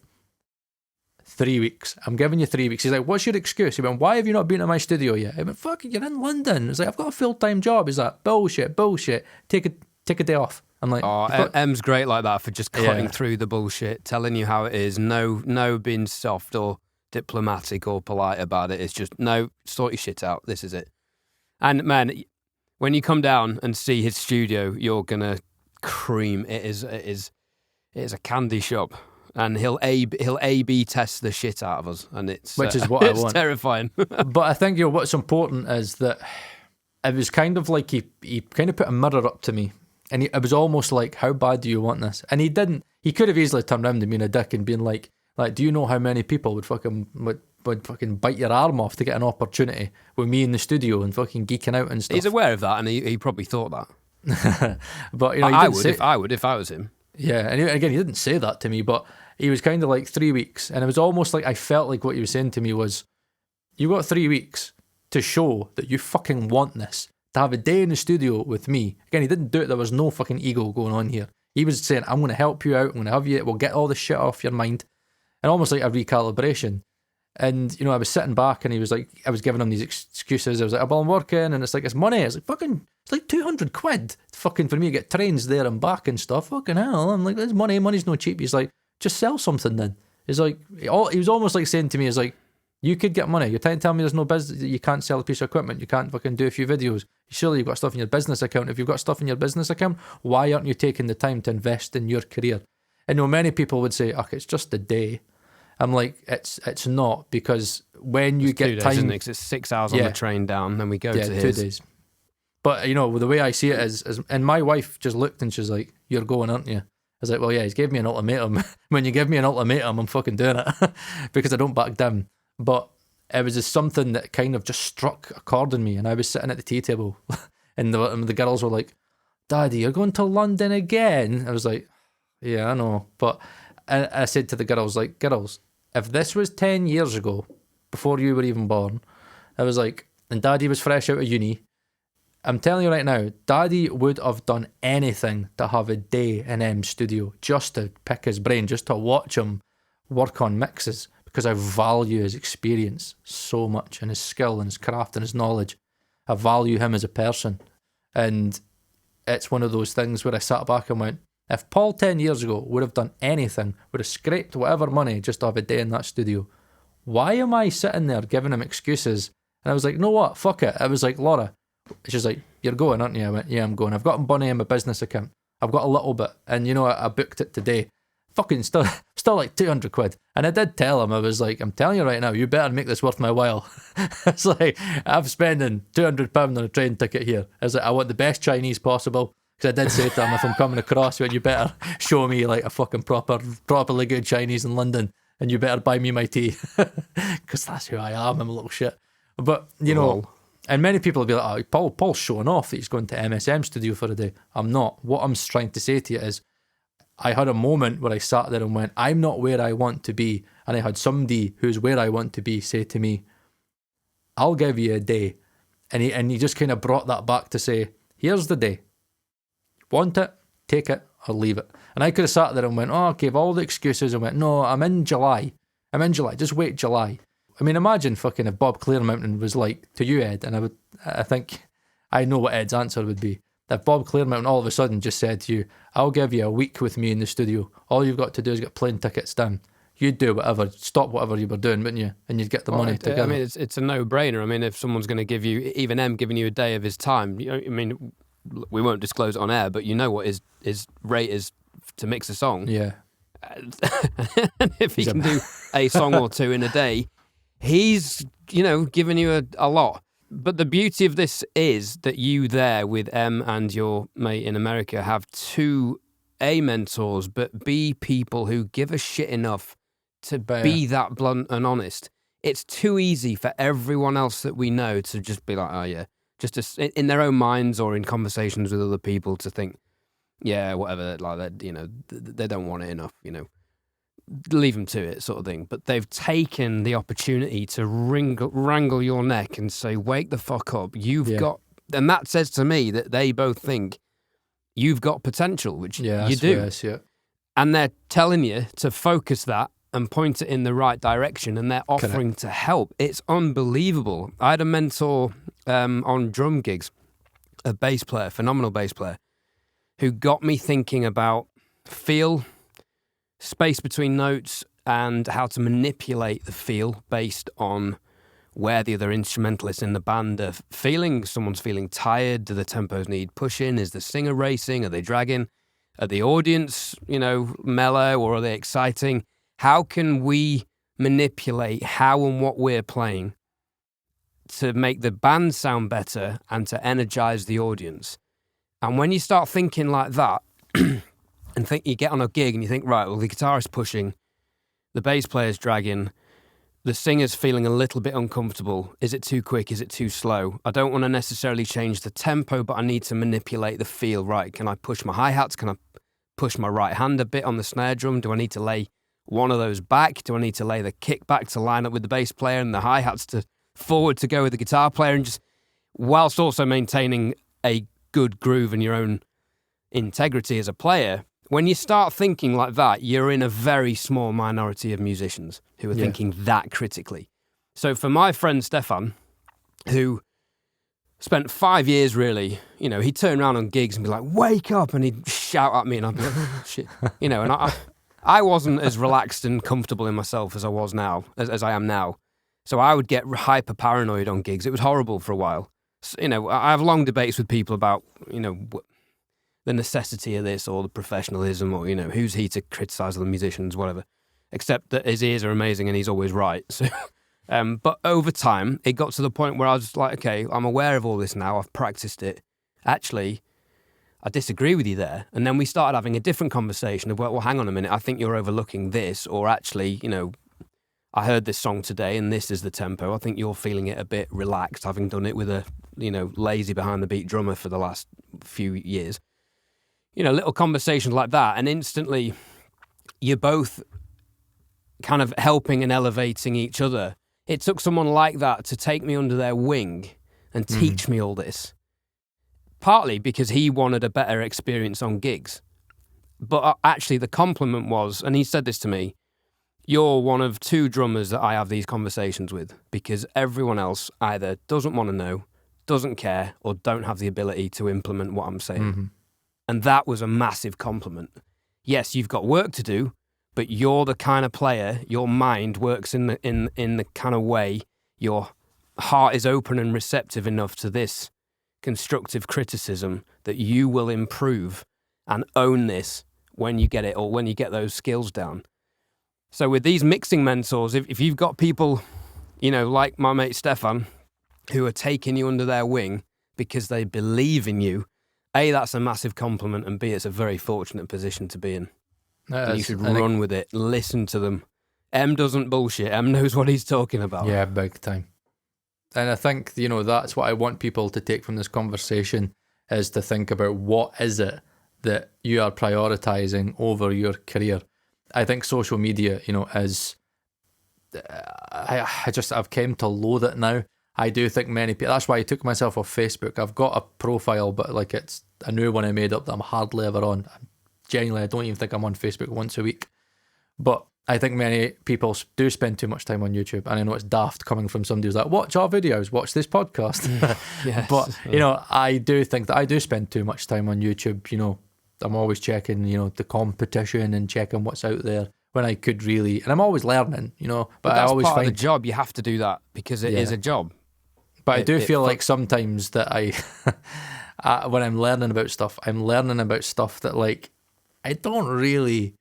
3 weeks. I'm giving you 3 weeks. He's like, what's your excuse? He went, why have you not been to my studio yet? I went, fucking, you're in London. He's like, I've got a full-time job. He's like, bullshit. Take a day off. I'm like, M's great like that for just cutting through the bullshit, telling you how it is. No being soft or diplomatic or polite about it. It's just, no, sort your shit out. This is it. And man, when you come down and see his studio, you're gonna cream. It is a candy shop. And he'll A/B test the shit out of us, and which is what I want. It's terrifying. But I think what's important is that it was kind of like he kind of put a mirror up to me, and it was almost like, how bad do you want this? And he didn't. He could have easily turned around and been a dick and been like, do you know how many people would fucking bite your arm off to get an opportunity with me in the studio and fucking geeking out and stuff? He's aware of that, and he probably thought that. But I would if I was him. Yeah, and again, he didn't say that to me, but he was kind of like 3 weeks, and it was almost like I felt like what he was saying to me was, you got 3 weeks to show that you fucking want this, to have a day in the studio with me. Again, he didn't do it. There was no fucking ego going on here. He was saying, I'm going to help you out. I'm going to have you. We'll get all the shit off your mind. And almost like a recalibration. And, I was sitting back and he was like, I was giving him these excuses. I was like, well, I'm working and it's like, it's money. It's like, fucking, it's like 200 quid fucking for me to get trains there and back and stuff. Fucking hell. I'm like, there's money. Money's no cheap. He's like, just sell something then. He's like, he was almost like saying to me, he's like, you could get money. You're trying to tell me there's no business, you can't sell a piece of equipment. You can't fucking do a few videos. Surely you've got stuff in your business account. If you've got stuff in your business account, why aren't you taking the time to invest in your career? And many people would say, it's just a day. I'm like, it's not, because when you get 2 days, time, isn't it? 'Cause it's 6 hours on the train down, then we go to his. 2 days. But the way I see it is, and my wife just looked and she's like, "You're going, aren't you?" I was like, "Well, yeah, he's gave me an ultimatum. When you give me an ultimatum, I'm fucking doing it because I don't back down." But it was just something that kind of just struck a chord in me, and I was sitting at the tea table, and the girls were like, "Daddy, you're going to London again?" I was like, "Yeah, I know," but I said to the girls, like, girls, if this was 10 years ago, before you were even born, I was like, and Daddy was fresh out of uni, I'm telling you right now, Daddy would have done anything to have a day in M's studio, just to pick his brain, just to watch him work on mixes, because I value his experience so much, and his skill and his craft and his knowledge. I value him as a person. And it's one of those things where I sat back and went, if Paul 10 years ago would have done anything, would have scraped whatever money just to have a day in that studio, why am I sitting there giving him excuses? And I was like, know what? Fuck it. I was like, Laura, She's like, you're going, aren't you? I went, yeah, I'm going. I've got money in my business account. I've got a little bit. And, I booked it today. Fucking still like 200 quid. And I did tell him, I was like, I'm telling you right now, you better make this worth my while. It's like, I'm spending £200 on a train ticket here. I was like, I want the best Chinese possible. Because I did say to him, if I'm coming across, you better show me like a fucking properly good Chinese in London. And you better buy me my tea. Because that's who I am. I'm a little shit. But, and many people will be like, oh, Paul's showing off that he's going to MSM studio for a day. I'm not. What I'm trying to say to you is, I had a moment where I sat there and went, I'm not where I want to be. And I had somebody who's where I want to be say to me, I'll give you a day. And he just kind of brought that back to say, here's the day. Want it, take it, or leave it. And I could have sat there and went, gave all the excuses and went, no, I'm in July. Just wait July. I mean, imagine fucking if Bob Clearmountain was like to you, Ed, and I think I know what Ed's answer would be. If Bob Clearmountain all of a sudden just said to you, I'll give you a week with me in the studio. All you've got to do is get plane tickets done. You'd do whatever, stop whatever you were doing, wouldn't you? And you'd get the money together. I mean, it's a no-brainer. I mean, if someone's going to give you, even M giving you a day of his time, I mean, we won't disclose it on air, but you know what his rate is to mix a song. Yeah. And if he can do a song or two in a day, he's, giving you a lot. But the beauty of this is that you there with M and your mate in America have two A, mentors, but B, people who give a shit enough to be that blunt and honest. It's too easy for everyone else that we know to just be like, oh yeah, just in their own minds or in conversations with other people to think, yeah, whatever, like that, they don't want it enough, leave them to it sort of thing. But they've taken the opportunity to wrangle your neck and say, wake the fuck up. You've got, and that says to me that they both think you've got potential, which you do. Yes, yeah. And they're telling you to focus that and point it in the right direction, and they're offering to help. It's unbelievable. I had a mentor on drum gigs, a bass player, phenomenal bass player, who got me thinking about feel, space between notes, and how to manipulate the feel based on where the other instrumentalists in the band are feeling. Someone's feeling tired. Do the tempos need pushing? Is the singer racing? Are they dragging? Are the audience, mellow, or are they exciting? How can we manipulate how and what we're playing to make the band sound better and to energize the audience? And when you start thinking like that, and think you get on a gig and you think, right, well, the guitarist's pushing, the bass player's dragging, the singer's feeling a little bit uncomfortable. Is it too quick? Is it too slow? I don't want to necessarily change the tempo, but I need to manipulate the feel. Right, can I push my hi-hats? Can I push my right hand a bit on the snare drum? Do I need to lay one of those back? Do I need to lay the kick back to line up with the bass player and the hi-hats to forward to go with the guitar player? And just whilst also maintaining a good groove and your own integrity as a player. When you start thinking like that, you're in a very small minority of musicians who are thinking that critically. So for my friend Stefan, who spent 5 years really, he'd turn around on gigs and be like, wake up, and he'd shout at me and I'd be like, oh, shit. And I wasn't as relaxed and comfortable in myself as I was now, as I am now. So I would get hyper paranoid on gigs. It was horrible for a while. So, I have long debates with people about, the necessity of this or the professionalism or, who's he to criticize other musicians, whatever. Except that his ears are amazing and he's always right. So, but over time, it got to the point where I was like, okay, I'm aware of all this now. I've practiced it. Actually, I disagree with you there. And then we started having a different conversation of, well, hang on a minute. I think you're overlooking this, or actually, I heard this song today and this is the tempo. I think you're feeling it a bit relaxed, having done it with a, lazy behind the beat drummer for the last few years. Little conversations like that, and instantly you're both kind of helping and elevating each other. It took someone like that to take me under their wing and teach me all this. Partly because he wanted a better experience on gigs. But actually the compliment was, and he said this to me, you're one of two drummers that I have these conversations with, because everyone else either doesn't want to know, doesn't care, or don't have the ability to implement what I'm saying. Mm-hmm. And that was a massive compliment. Yes, you've got work to do, but you're the kind of player, your mind works in the kind of way, your heart is open and receptive enough to this constructive criticism that you will improve and own this when you get it, or when you get those skills down. So with these mixing mentors, if you've got people, you know, like my mate Stefan, who are taking you under their wing because they believe in you, A, that's a massive compliment, and B, it's a very fortunate position to be in. And you should run with it. Listen to them. M doesn't bullshit. M knows what he's talking about. Yeah, big time. And I think, you know, that's what I want people to take from this conversation, is to think about what is it that you are prioritizing over your career. I think social media, you know, is... I've come to loathe it now. I do think many people... That's why I took myself off Facebook. I've got a profile, but like it's a new one I made up that I'm hardly ever on. Genuinely, I don't even think I'm on Facebook once a week. But I think many people do spend too much time on YouTube, and I know it's daft coming from somebody who's like, watch our videos, watch this podcast. Yes. But, you know, I do think that I do spend too much time on YouTube. You know, I'm always checking, you know, the competition and checking what's out there when I could really, and I'm always learning, you know, but I that's always part find of the job. You have to do that because it is a job. But I do feel like sometimes that when I'm learning about stuff, I'm learning about stuff that like I don't really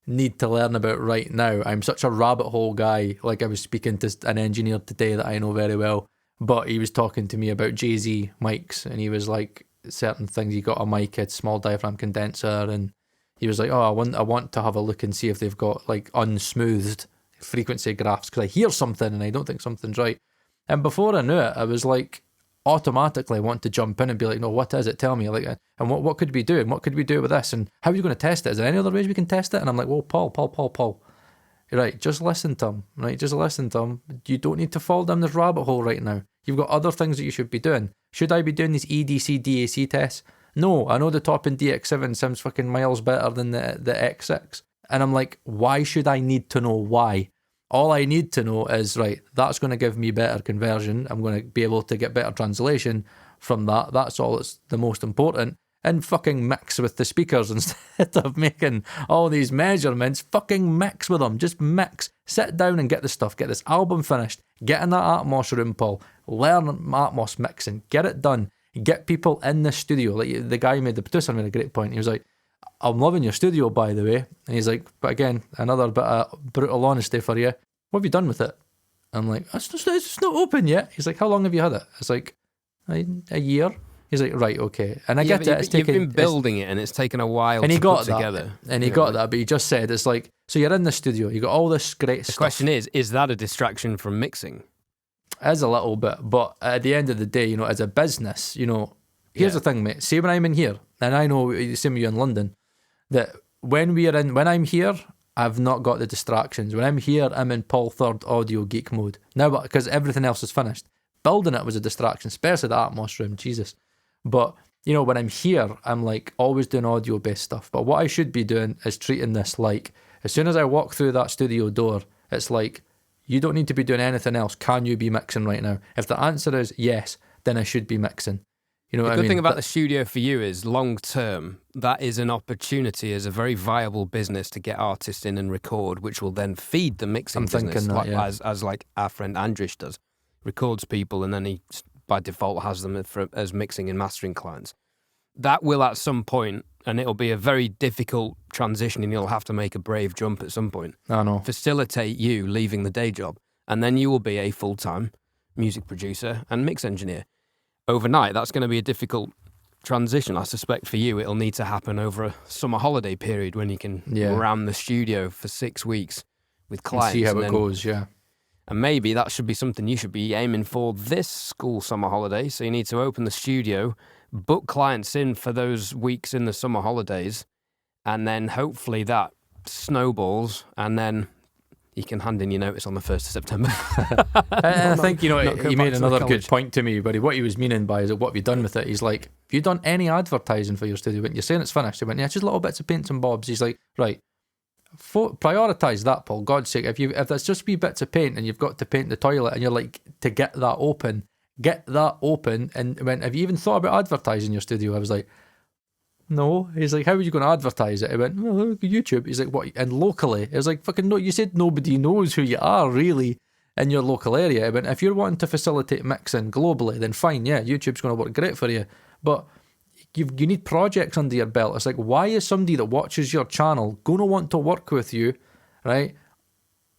need to learn about right now. I'm such a rabbit hole guy. Like I was speaking to an engineer today that I know very well, but he was talking to me about Jay-Z mics, and he was like, certain things, he got a mic, a small diaphragm condenser, and he was like, oh, I want to have a look and see if they've got like unsmoothed frequency graphs, because I hear something and I don't think something's right. And before I knew it, I was like, automatically want to jump in and be like, no, what is it? Tell me. Like, and what could we do? And what could we do with this? And how are you going to test it? Is there any other ways we can test it? And I'm like, well, Paul. Right, just listen to him. Right, just listen to him. You don't need to fall down this rabbit hole right now. You've got other things that you should be doing. Should I be doing these EDC, DAC tests? No, I know the top in DX7 sounds fucking miles better than the X6. And I'm like, why should I need to know why? All I need to know is, right, that's going to give me better conversion. I'm going to be able to get better translation from that. That's all that's the most important. And fucking mix with the speakers instead of making all these measurements. Fucking mix with them. Just mix. Sit down and get the stuff. Get this album finished. Get in that Atmos room, Paul. Learn Atmos mixing. Get it done. Get people in the studio. Like the guy the producer made a great point. He was like, I'm loving your studio, by the way. And he's like, but again, another bit of brutal honesty for you. What have you done with it? I'm like, it's not open yet. He's like, how long have you had it? It's like, a year. He's like, right, okay. And I get that. You've been building it and it's taken a while to put together. And he got that, but he just said, it's like, so you're in the studio, you got all this great stuff. The question is that a distraction from mixing? As a little bit, but at the end of the day, you know, as a business, you know, here's the thing, mate. See, when I'm in here, and I know, same with you in London, that when I'm here, I've not got the distractions. When I'm here, I'm in Paul Third audio geek mode. Now, because everything else is finished. Building it was a distraction, especially the Atmos room, Jesus. But, you know, when I'm here, I'm like always doing audio-based stuff. But what I should be doing is treating this like, as soon as I walk through that studio door, it's like, you don't need to be doing anything else. Can you be mixing right now? If the answer is yes, then I should be mixing. You know what I mean? The good thing about the studio for you is long term, that is an opportunity as a very viable business to get artists in and record, which will then feed the mixing business, as like our friend Andrish does. Records people and then he by default has them as mixing and mastering clients. That will at some point, and it'll be a very difficult transition, and you'll have to make a brave jump at some point. I know. Facilitate you leaving the day job, and then you will be a full-time music producer and mix engineer. Overnight, that's going to be a difficult transition. I suspect for you, it'll need to happen over a summer holiday period when you can ram the studio for 6 weeks with clients. And see how it goes, yeah. And maybe that should be something you should be aiming for this school summer holiday. So you need to open the studio, book clients in for those weeks in the summer holidays, and then hopefully that snowballs, and then you can hand in your notice on the 1st of September. I think, you know, he made another good point to me, but what he was meaning by is, what have you done with it? He's like, have you done any advertising for your studio? When you're saying it's finished, he went, yeah, just little bits of paints and bobs. He's like, right, prioritise that, Paul, God's sake. If that's just wee bits of paint and you've got to paint the toilet and you're like, to get that open. And when, have you even thought about advertising your studio? I was like, no. He's like, how are you going to advertise it? I went, well, YouTube. He's like, what? And locally? I was like, fucking no, you said nobody knows who you are, really. in your local area. But if you're wanting to facilitate mixing globally, then fine, yeah, YouTube's going to work great for you. But you need projects under your belt. It's like, why is somebody that watches your channel going to want to work with you, right?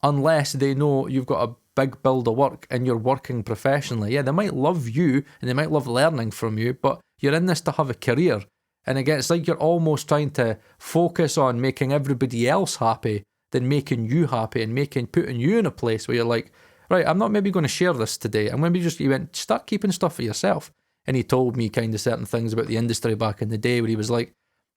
Unless they know you've got a big build of work and you're working professionally. Yeah, they might love you and they might love learning from you, but you're in this to have a career. And again, it's like you're almost trying to focus on making everybody else happy than making you happy and putting you in a place where you're like, right, I'm not maybe going to share this today. I'm maybe just, he went, start keeping stuff for yourself. And he told me kind of certain things about the industry back in the day where he was like,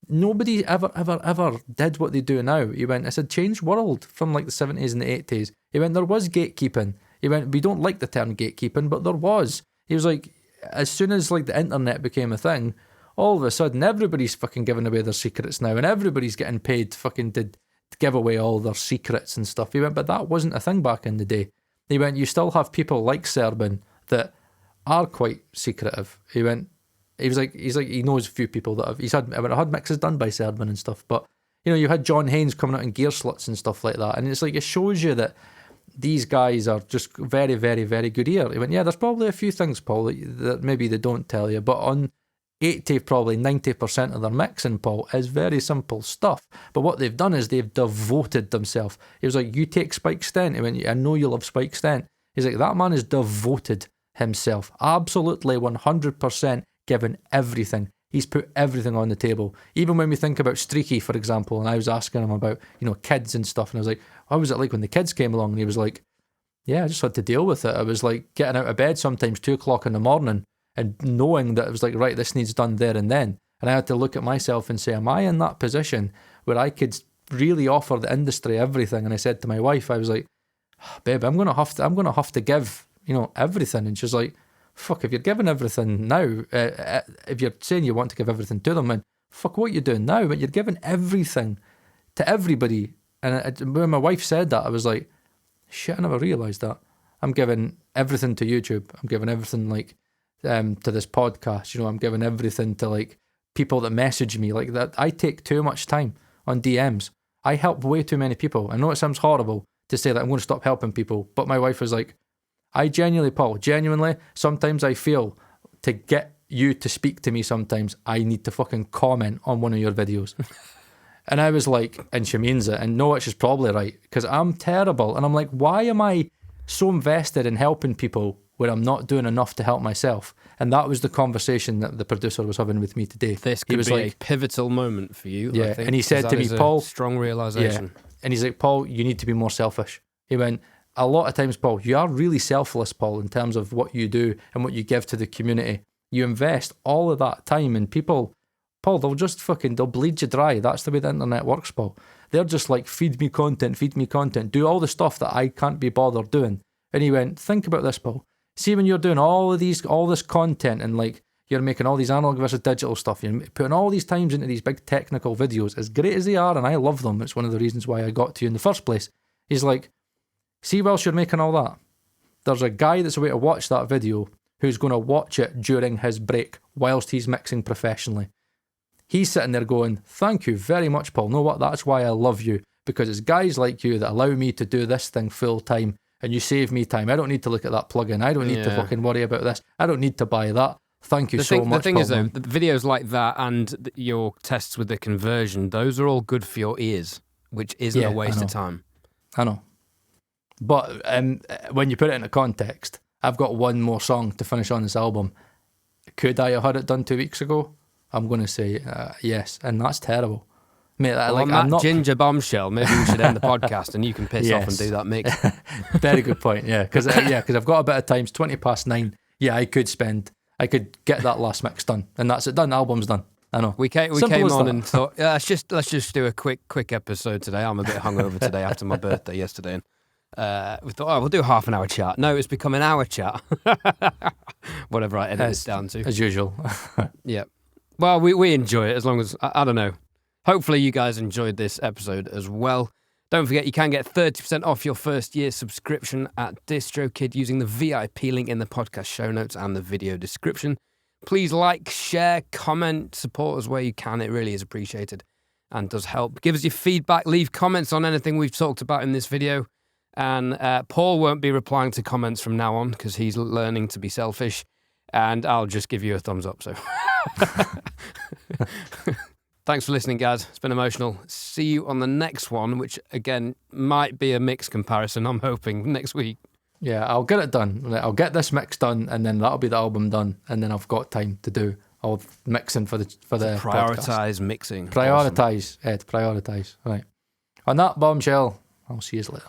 nobody ever did what they do now. He went, I said, change world from like the 70s and the 80s. He went, there was gatekeeping. He went, we don't like the term gatekeeping, but there was. He was like, as soon as like the internet became a thing, all of a sudden everybody's fucking giving away their secrets now and everybody's getting paid fucking to give away all their secrets and stuff. He went, but that wasn't a thing back in the day. He went, you still have people like Serban that are quite secretive. He went, he's like, he knows a few people that have, I had mixes done by Serban and stuff, but you know, you had John Haynes coming out in gear sluts and stuff like that, and it's like, it shows you that these guys are just very, very, very good here. He went, yeah, there's probably a few things, Paul, that maybe they don't tell you, but on 80, probably 90% of their mixing, Paul, is very simple stuff. But what they've done is they've devoted themselves. He was like, you take Spike Stent. He went, I know you love Spike Stent. He's like, that man is devoted himself, absolutely 100% given everything. He's put everything on the table. Even when we think about Streaky, for example, and I was asking him about, you know, kids and stuff, and I was like, what was it like when the kids came along? And he was like, yeah, I just had to deal with it. I was like getting out of bed sometimes 2 o'clock in the morning and knowing that it was like, right, this needs done there and then. And I had to look at myself and say, am I in that position where I could really offer the industry everything? And I said to my wife, I was like, babe, I'm gonna have to give, you know, everything. And she's like, fuck, if you're giving everything now, if you're saying you want to give everything to them, and fuck, what you're doing now, but you're giving everything to everybody. And when my wife said that, I was like, shit, I never realised that. I'm giving everything to YouTube. I'm giving everything like to this podcast. You know, I'm giving everything to like people that message me like that. I take too much time on DMs. I help way too many people. I know it sounds horrible to say that I'm going to stop helping people, but my wife was like, I genuinely, sometimes I feel to get you to speak to me sometimes, I need to fucking comment on one of your videos. And I was like, and she means it, and no, she's probably right, because I'm terrible. And I'm like, why am I so invested in helping people where I'm not doing enough to help myself? And that was the conversation that the producer was having with me today. This could be like a pivotal moment for you, yeah, I think, and he said to me, Paul, strong realisation. Yeah, and he's like, Paul, you need to be more selfish. He went, a lot of times, Paul, you are really selfless, Paul, in terms of what you do and what you give to the community. You invest all of that time in people, Paul, they'll bleed you dry. That's the way the internet works, Paul. They're just like, feed me content, do all the stuff that I can't be bothered doing. And he went, think about this, Paul. See, when you're doing all this content and like you're making all these analog versus digital stuff, you're putting all these times into these big technical videos, as great as they are, and I love them, it's one of the reasons why I got to you in the first place. He's like, see, whilst you're making all that, there's a guy that's away to watch that video who's going to watch it during his break whilst he's mixing professionally. He's sitting there going, thank you very much, Paul. Know what? That's why I love you, because it's guys like you that allow me to do this thing full time, and you save me time. I don't need to look at that plugin. I don't need to fucking worry about this. I don't need to buy that. Thank you so much, The thing Paul, is, though, the videos like that and your tests with the conversion, those are all good for your ears, which isn't a waste of time. I know. But when you put it into context, I've got one more song to finish on this album. Could I have had it done 2 weeks ago? I'm going to say yes, and that's terrible. Mate, I'm not Ginger Bombshell. Maybe we should end the podcast and you can piss off and do that mix. Very good point, yeah. Because I've got a bit of time, it's 9:20. Yeah, I could get that last mix done, and that's it done, the album's done. I know. We came on and thought, let's just do a quick episode today. I'm a bit hungover today after my birthday yesterday. And we thought, we'll do a half an hour chat. No, it's become an hour chat. Whatever I edit it down to. As usual. Yeah. Well, we enjoy it as long as, I don't know. Hopefully you guys enjoyed this episode as well. Don't forget, you can get 30% off your first year subscription at DroKid using the VIP link in the podcast show notes and the video description. Please like, share, comment, support us where you can. It really is appreciated and does help. Give us your feedback, leave comments on anything we've talked about in this video. And Paul won't be replying to comments from now on because he's learning to be selfish. And I'll just give you a thumbs up. So thanks for listening, guys. It's been emotional. See you on the next one, which again might be a mixed comparison. I'm hoping next week. Yeah, I'll get it done. I'll get this mix done, and then that'll be the album done, and then I've got time to do all mixing for the Prioritise podcast. Mixing. Prioritise, awesome. Ed. Prioritise. Right. On that bombshell, I'll see you later.